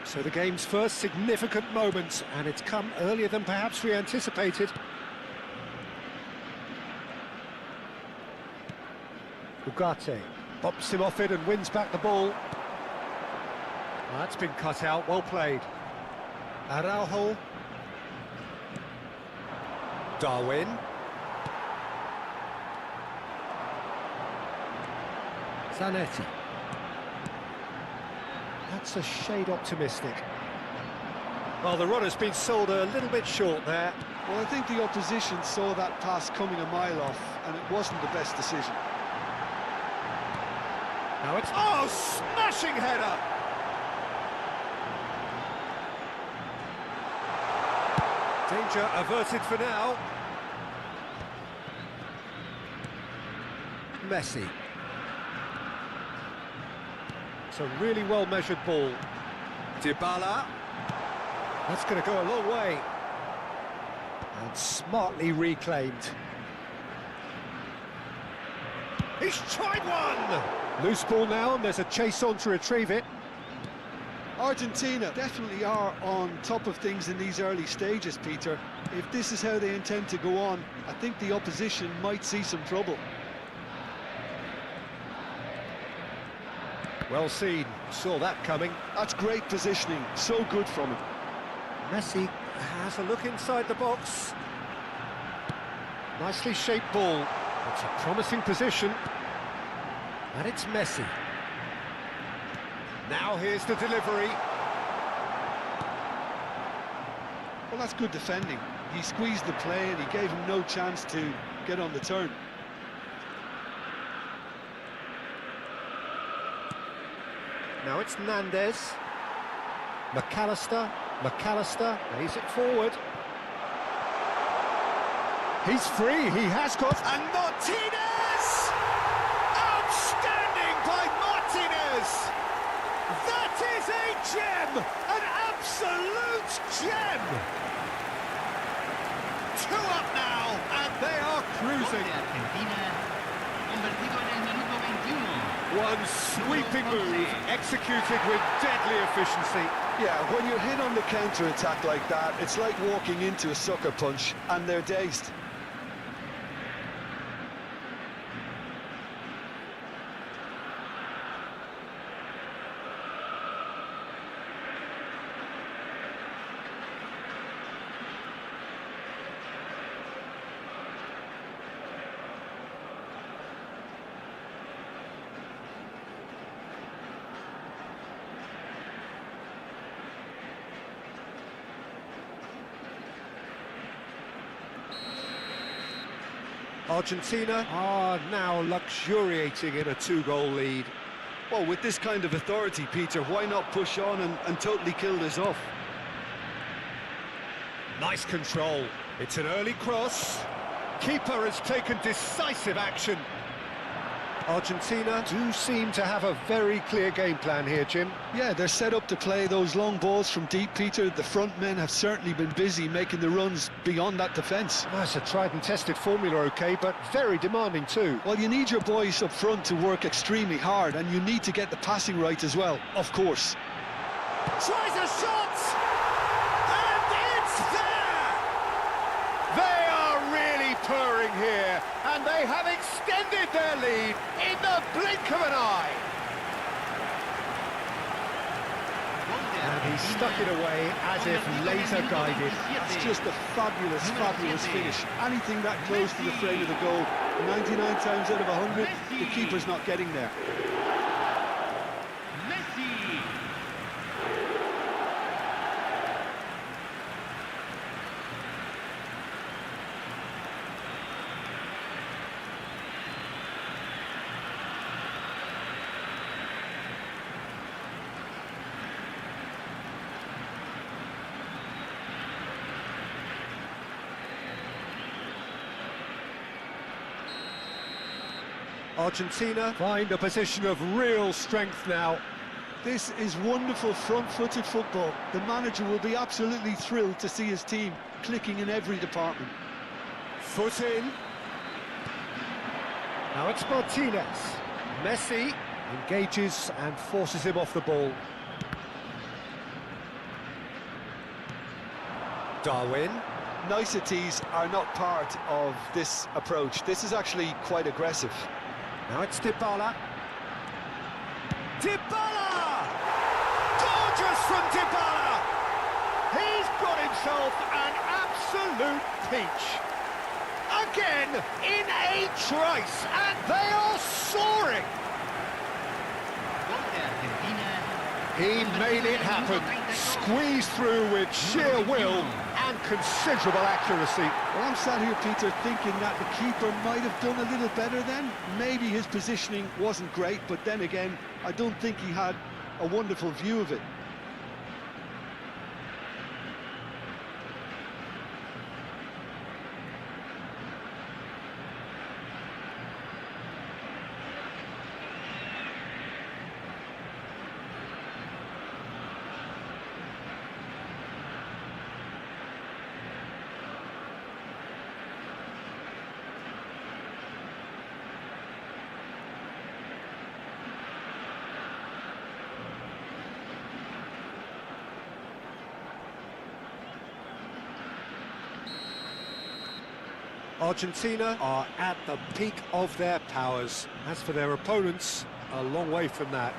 So the game's first significant moment, and it's come earlier than perhaps we anticipated. Ugarte bumps him off it and wins back the ball. That's been cut out, well played. Araujo. Darwin. Zanetti. That's a shade optimistic. Well, the runner's been sold a little bit short there. Well, I think the opposition saw that pass coming a mile off, and it wasn't the best decision. Now it's... Oh, smashing header! Danger averted for now. Messi. It's a really well-measured ball. Dybala. That's going to go a long way. And smartly reclaimed. He's tried one! Loose ball now, and there's a chase on to retrieve it. Argentina definitely are on top of things in these early stages, Peter. If this is how they intend to go on, I think the opposition might see some trouble. Well seen, saw that coming. That's great positioning, so good from him. Messi has a look inside the box. Nicely shaped ball. It's a promising position. And it's Messi. Now here's the delivery. Well, that's good defending. He squeezed the play and he gave him no chance to get on the turn. Now it's Nandez. McAllister, lays it forward. He's free, he has got... And Martinez! Outstanding by Martinez! That is a gem! An absolute gem! 2 up now, and they are cruising. One sweeping move, executed with deadly efficiency. Yeah, when you're hit on the counter-attack like that, it's like walking into a sucker punch, and they're dazed. Argentina are now luxuriating in a 2-goal lead. Well, with this kind of authority, Peter, why not push on and totally kill this off? Nice control. It's an early cross. Keeper has taken decisive action. Argentina do seem to have a very clear game plan here, Jim. Yeah, they're set up to play those long balls from deep, Peter. The front men have certainly been busy making the runs beyond that defence. That's a tried and tested formula, OK, but very demanding too. Well, you need your boys up front to work extremely hard, and you need to get the passing right as well, of course. Tries a shot! And it's there! They are really purring here, and they have extended their lead in the blink of an eye. And he stuck it away as if laser guided. It's just a fabulous, fabulous finish. Anything that close to the frame of the goal, 99 times out of 100, the keeper's not getting there. Argentina find a position of real strength now. This is wonderful front-footed football. The manager will be absolutely thrilled to see his team clicking in every department. Foot in. Now it's Martinez. Messi engages and forces him off the ball. Darwin. Niceties are not part of this approach. This is actually quite aggressive. Now it's Dybala. Dybala! Gorgeous from Dybala! He's got himself an absolute peach. Again, in a trice, and they are soaring. He made it happen, squeezed through with sheer will and considerable accuracy. Well, I'm sat here, Peter, thinking that the keeper might have done a little better then. Maybe his positioning wasn't great, but then again, I don't think he had a wonderful view of it. Argentina are at the peak of their powers. As for their opponents, a long way from that.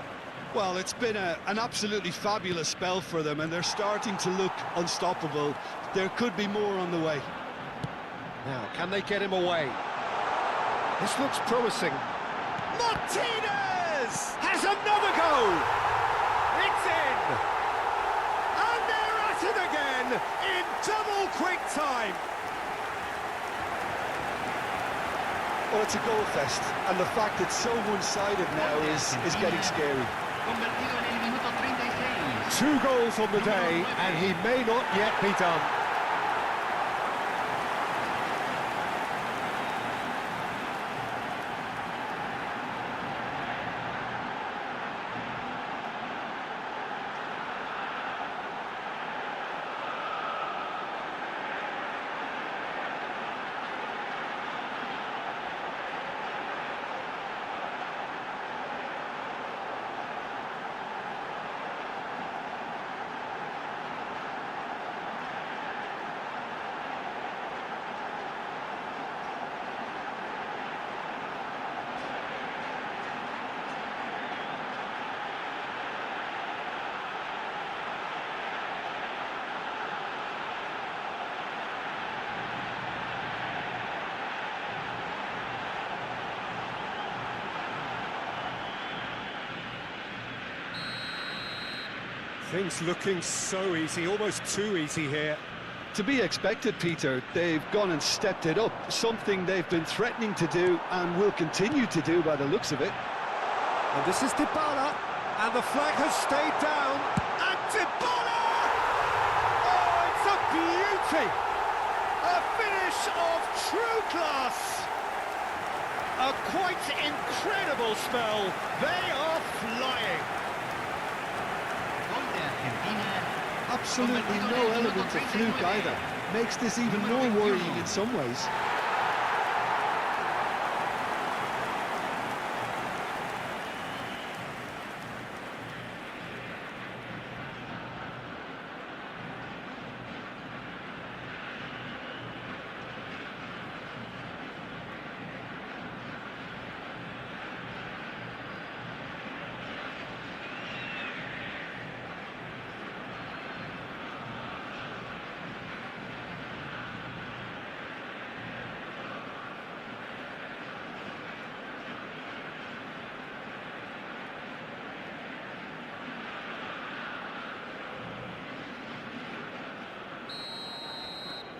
Well, it's been an absolutely fabulous spell for them, and they're starting to look unstoppable. There could be more on the way. Now, can they get him away? This looks promising. Martinez has another go! It's in! And they're at it again in double quick time! Well, it's a goal fest, and the fact it's so one-sided now is getting scary. 2 goals on the day, and he may not yet be done. Things looking so easy, almost too easy here. To be expected, Peter. They've gone and stepped it up, something they've been threatening to do and will continue to do by the looks of it. And this is Dybala, and the flag has stayed down, and Dybala! Oh, it's a beauty! A finish of true class! A quite incredible spell. They are flying. Gol de Argentina. Absolutely no element of fluke either. Makes this even more worrying in some ways.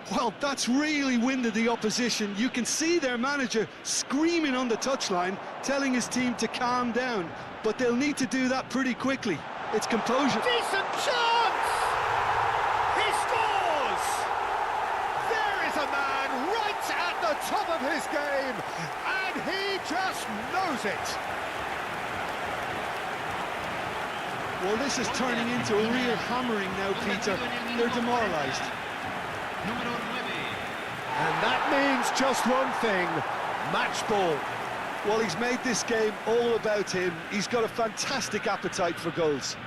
Well, that's really winded the opposition. You can see their manager screaming on the touchline, telling his team to calm down. But they'll need to do that pretty quickly. It's composure. Decent chance! He scores! There is a man right at the top of his game, and he just knows it. Well, this is turning into a real hammering now, Peter. They're demoralised. And that means just one thing, match ball. Well, he's made this game all about him. He's got a fantastic appetite for goals.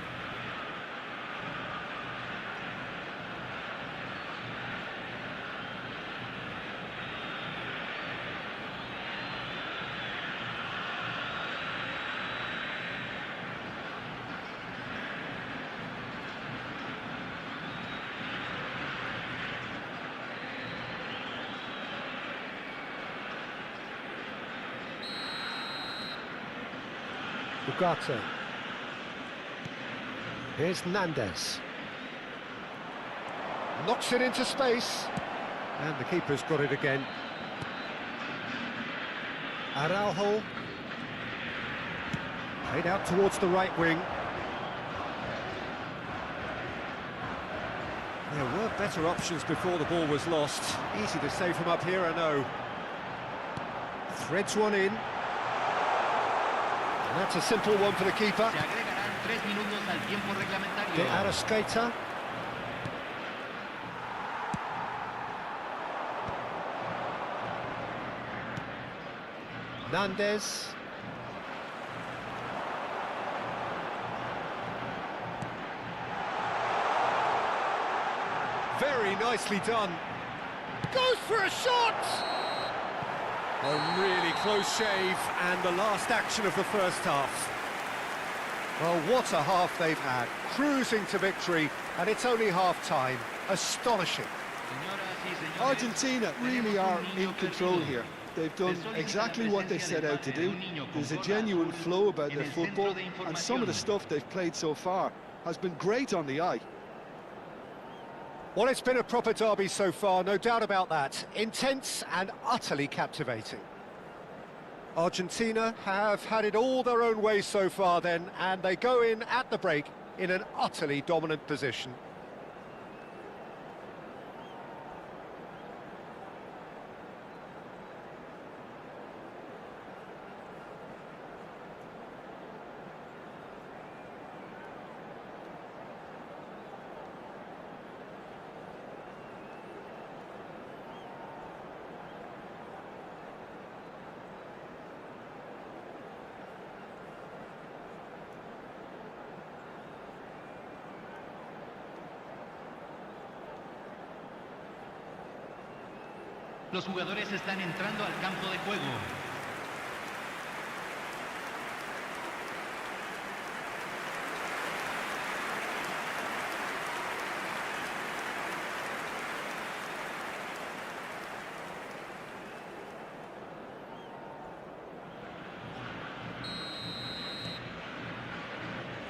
Ugarte. Here's Nandez. Knocks it into space. And the keeper's got it again. Araujo. Played out towards the right wing. There were better options before the ball was lost. Easy to save from up here, I know. Threads one in. And that's a simple one for the keeper. Se agregarán 3 minutos al tiempo reglamentario. De Arrascaeta. Nandez. Very nicely done. Goes for a shot! A really close shave, and the last action of the first half. Well, what a half they've had. Cruising to victory, and it's only half-time. Astonishing. Argentina really are in control here. They've done exactly what they set out to do. There's a genuine flow about their football, and some of the stuff they've played so far has been great on the eye. Well, it's been a proper derby so far, no doubt about that. Intense and utterly captivating. Argentina have had it all their own way so far then, and they go in at the break in an utterly dominant position. Los jugadores están entrando al campo de juego.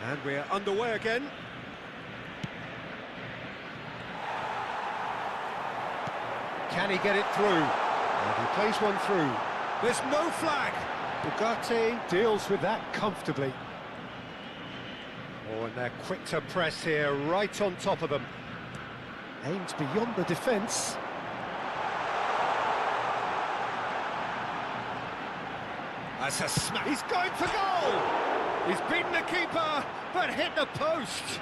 And we're underway again. Can he get it through? And he plays one through. There's no flag. Ugarte deals with that comfortably. Oh, and they're quick to press here, right on top of them. Aimed beyond the defence. That's a smash. He's going for goal! He's beaten the keeper, but hit the post.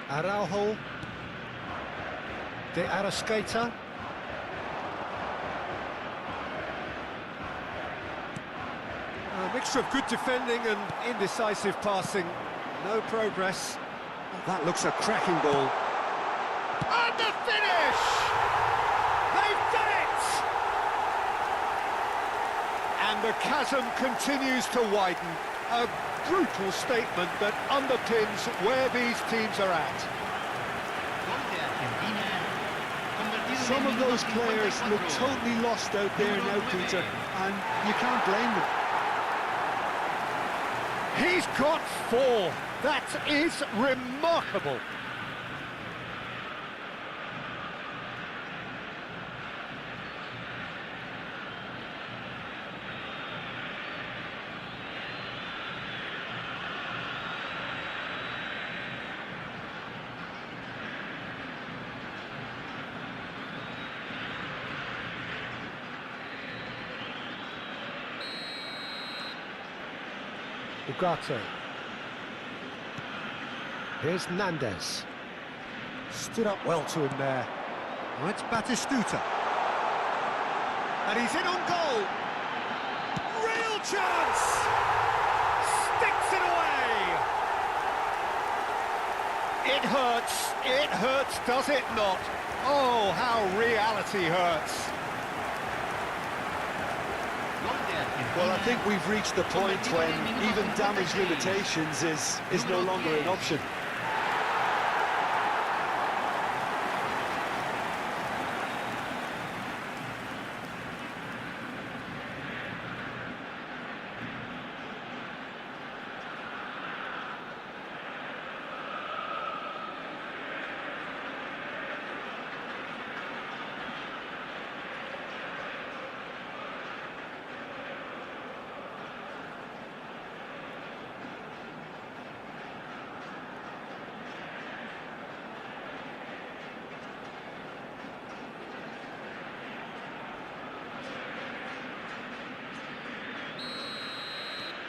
Araujo. De Arrascaeta. A mixture of good defending and indecisive passing. No progress. Oh, that looks a cracking ball. And the finish! They've done it! And the chasm continues to widen. A brutal statement that underpins where these teams are at. Some of those players look totally lost out there now, Peter, and you can't blame them. He's got 4. That is remarkable. Ugarte. Here's Nandez. Stood up well to him there. Oh, it's Batistuta. And he's in on goal. Real chance! Sticks it away! It hurts, does it not? Oh, how reality hurts. Well, I think we've reached the point when even damage limitations is no longer an option.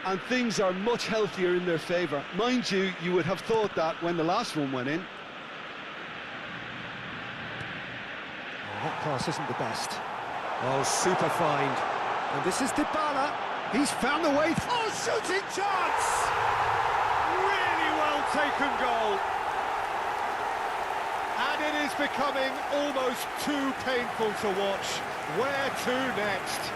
And things are much healthier in their favour. Mind you, you would have thought that when the last one went in. Oh, that pass isn't the best. Oh, super find. And this is Dybala. He's found the way. Oh, shooting chance! Really well taken goal. And it is becoming almost too painful to watch. Where to next?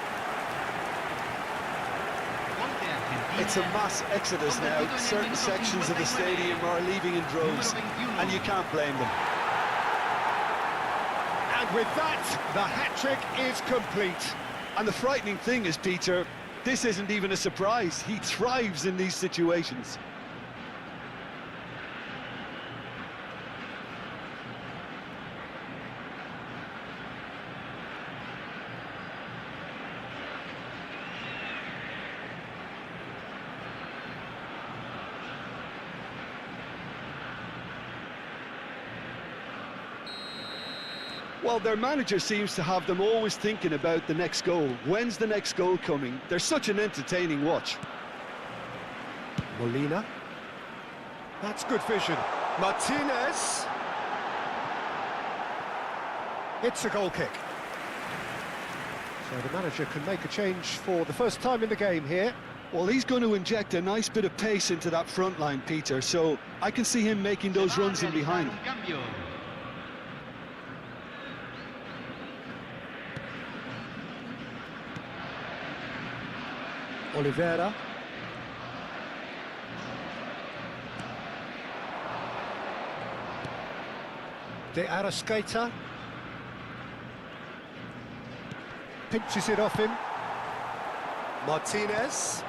It's a mass exodus now. Certain sections of the stadium are leaving in droves, and you can't blame them. And with that, the hat-trick is complete. And the frightening thing is, Peter, this isn't even a surprise. He thrives in these situations. Well, their manager seems to have them always thinking about the next goal. When's the next goal coming? They're such an entertaining watch. Molina. That's good vision. Martinez. It's a goal kick. So the manager can make a change for the first time in the game here. Well, he's going to inject a nice bit of pace into that front line, Peter, so I can see him making those runs in behind. Oliveira. De Arrascaeta. Pinches it off him. Martinez.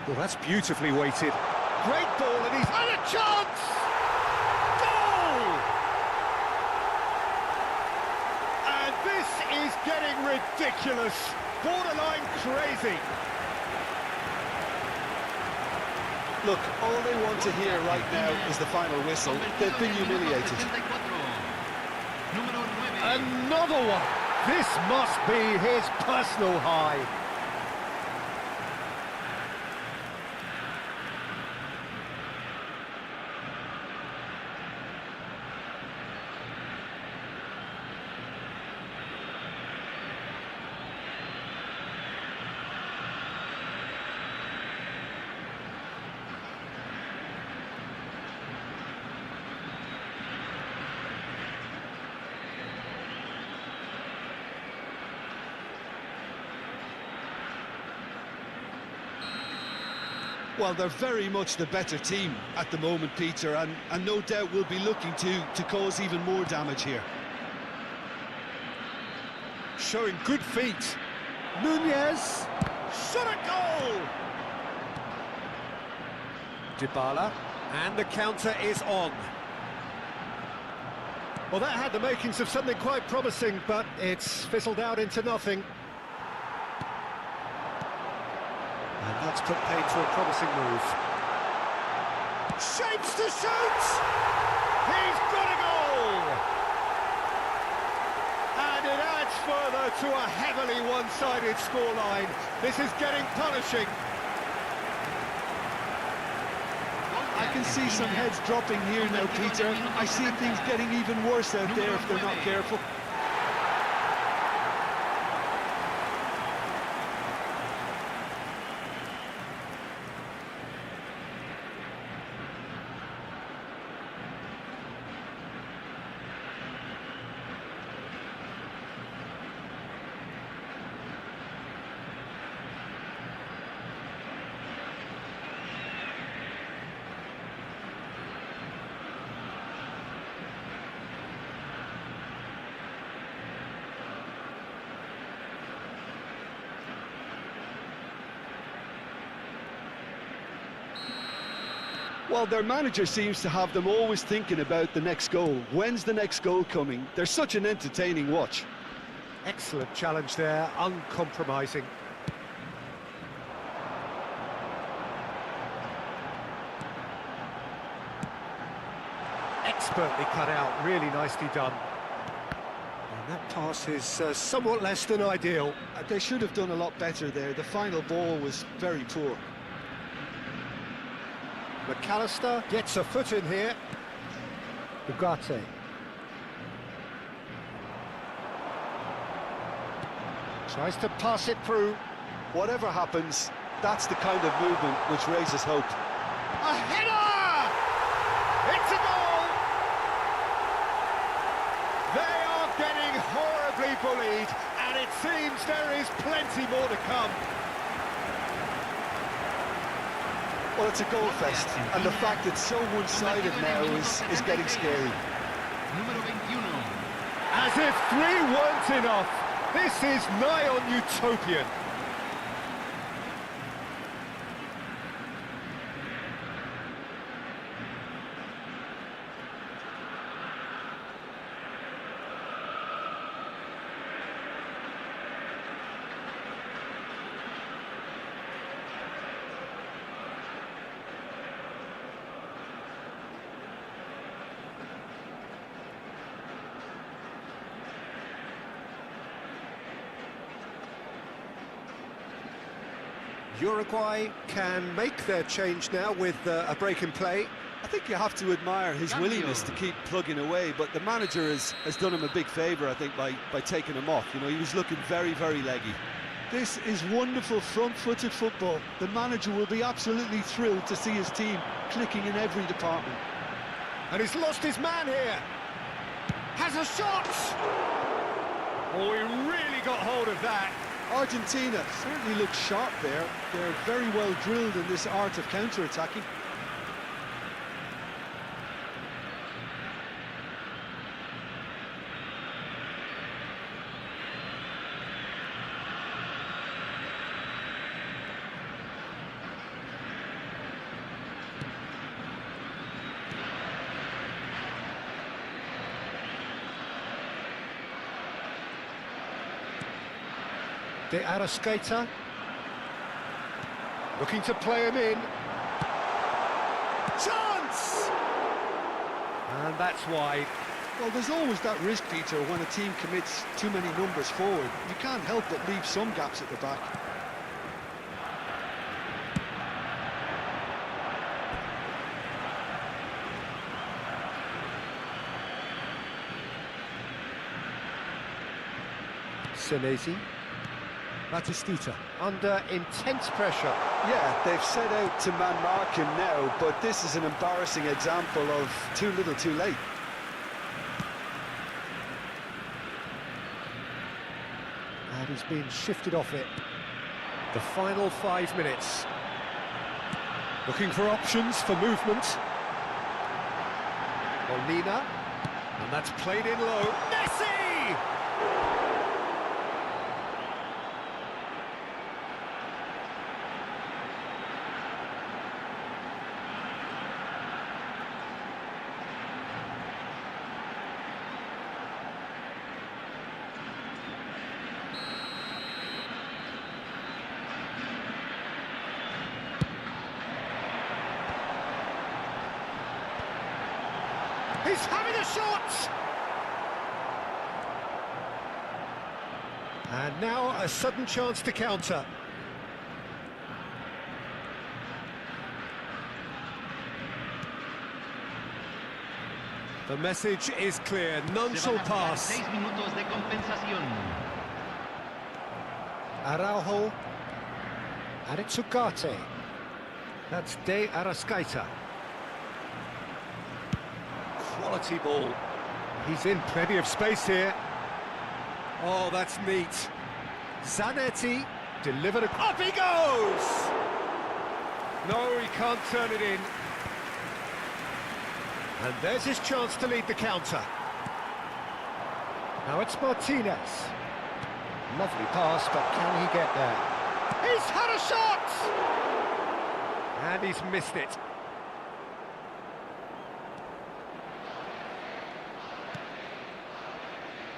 Well, that's beautifully weighted. Great ball, and he's had a chance! Goal! getting ridiculous, borderline crazy. Look, all they want to hear right now is the final whistle. They've been humiliated. Another one! This must be his personal high. Well, they're very much the better team at the moment, Peter, and no doubt will be looking to cause even more damage here. Showing good feet. Nunez, shot a goal! Dybala, and the counter is on. Well, that had the makings of something quite promising, but it's fizzled out into nothing. And that's put paid to a promising move. Shapes to shoot! He's got a goal! And it adds further to a heavily one-sided scoreline. This is getting punishing. I can see some heads dropping here now, Peter. I see things getting even worse out there if they're not careful. Well, their manager seems to have them always thinking about the next goal. When's the next goal coming? They're such an entertaining watch. Excellent challenge there, uncompromising. Expertly cut out, really nicely done. And that pass is somewhat less than ideal. They should have done a lot better there. The final ball was very poor. McAllister gets a foot in here. Ugarte. Tries to pass it through. Whatever happens, that's the kind of movement which raises hope. A header! It's a goal! They are getting horribly bullied, and it seems there is plenty more to come. Well, it's a goal fest, and the fact it's so one-sided now is getting scary. As if 3 weren't enough, this is nigh on utopian. Uruguay can make their change now with a break in play. I think you have to admire his willingness to keep plugging away, but the manager has done him a big favour, I think, by taking him off. You know, he was looking very, very leggy. This is wonderful front-footed football. The manager will be absolutely thrilled to see his team clicking in every department. And he's lost his man here. Has a shot! Oh, he really got hold of that. Argentina certainly look sharp there. They're very well drilled in this art of counter-attacking. De Arrascaeta. Looking to play him in. Chance! And that's wide. Well, there's always that risk, Peter, when a team commits too many numbers forward. You can't help but leave some gaps at the back. Senesi. Batistuta under intense pressure. Yeah, they've set out to man-mark him now, but this is an embarrassing example of too little too late. And he's been shifted off it. The final 5 minutes. Looking for options for movement. Molina. And that's played in low. Messi! He's having a shot! And now a sudden chance to counter. The message is clear, none shall pass. 6 minutos de compensación. Araujo. Aritsukate. That's De Arrascaeta. Quality ball. He's in plenty of space here. Oh, that's neat. Zanetti delivered a... Up he goes! No, he can't turn it in. And there's his chance to lead the counter. Now it's Martinez. Lovely pass, but can he get there? He's had a shot! And he's missed it.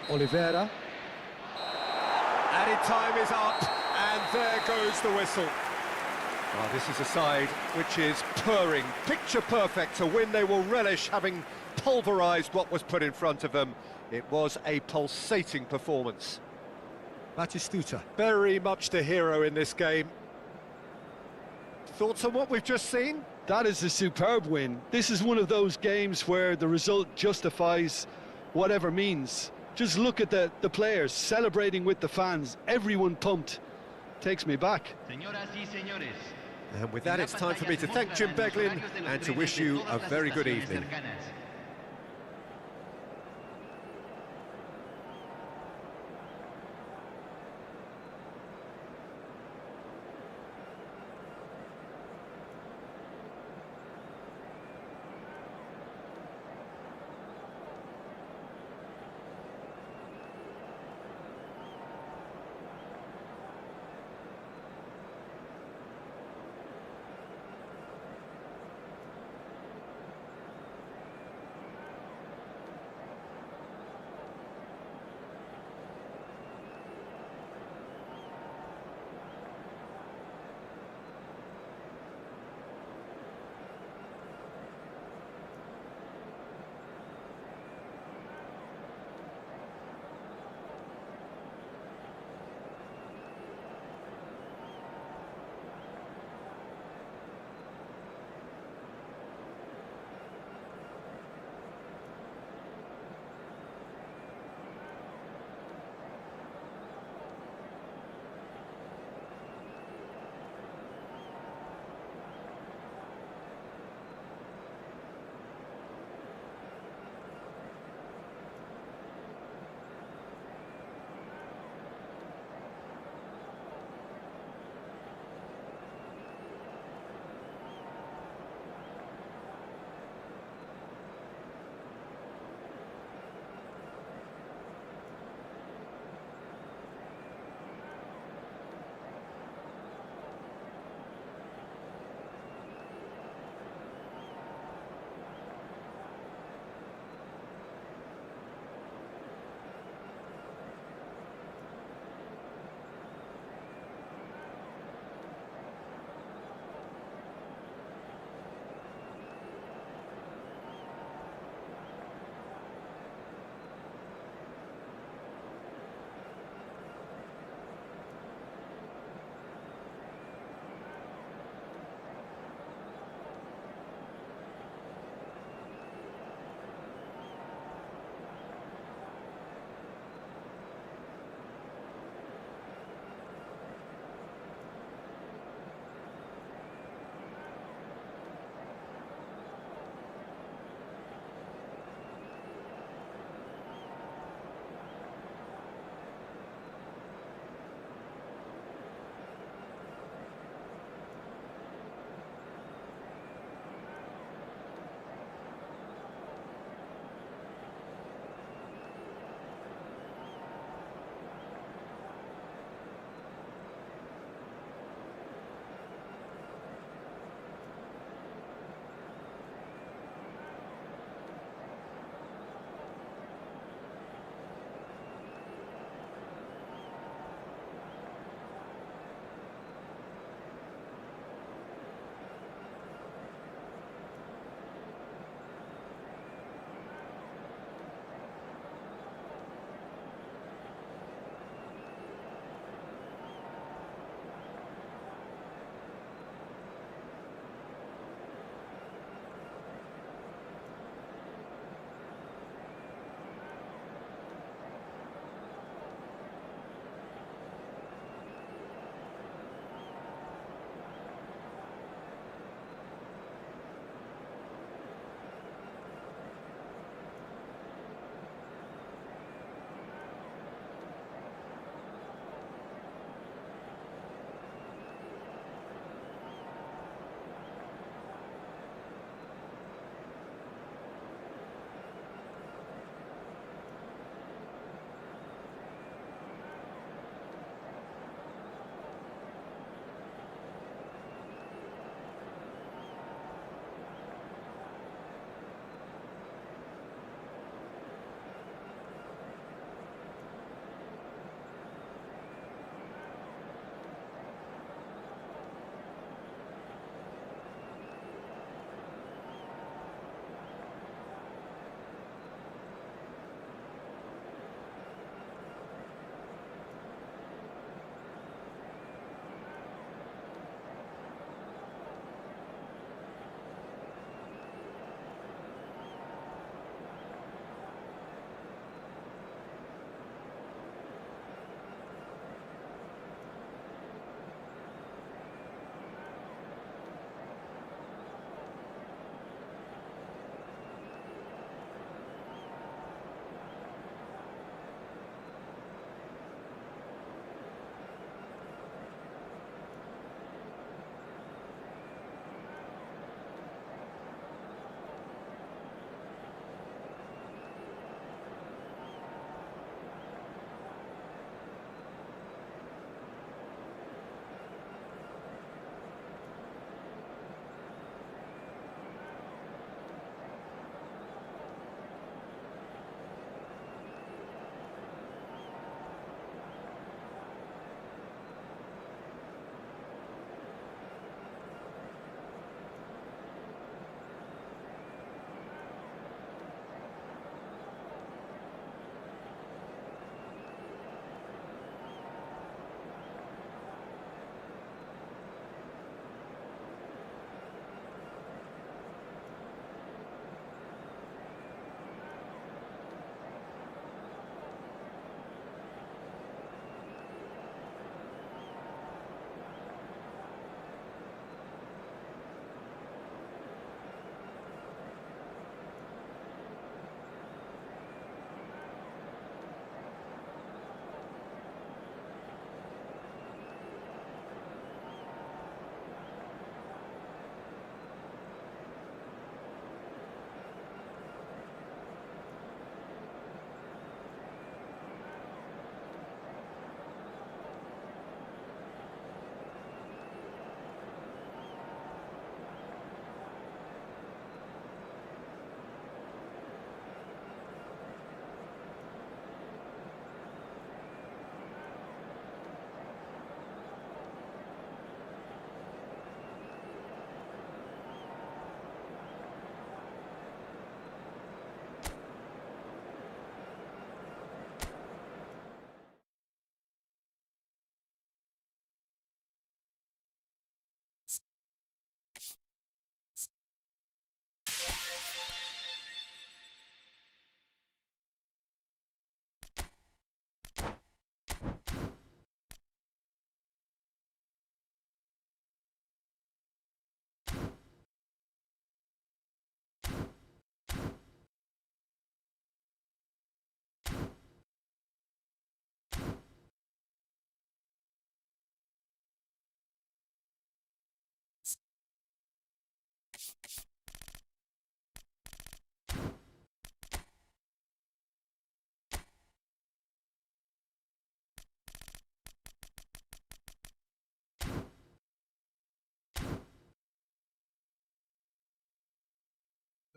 Oliveira. Added time is up, and there goes the whistle. Oh, this is a side which is purring, picture perfect, to win they will relish, having pulverised what was put in front of them. It was a pulsating performance. Batistuta, very much the hero in this game. Thoughts on what we've just seen? That is a superb win. This is one of those games where the result justifies whatever means. Just look at the players celebrating with the fans, everyone pumped. Takes me back. Señoras y señores. And with that, it's time for me to thank Jim Beglin and to wish you a very good evening.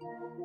Thank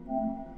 you.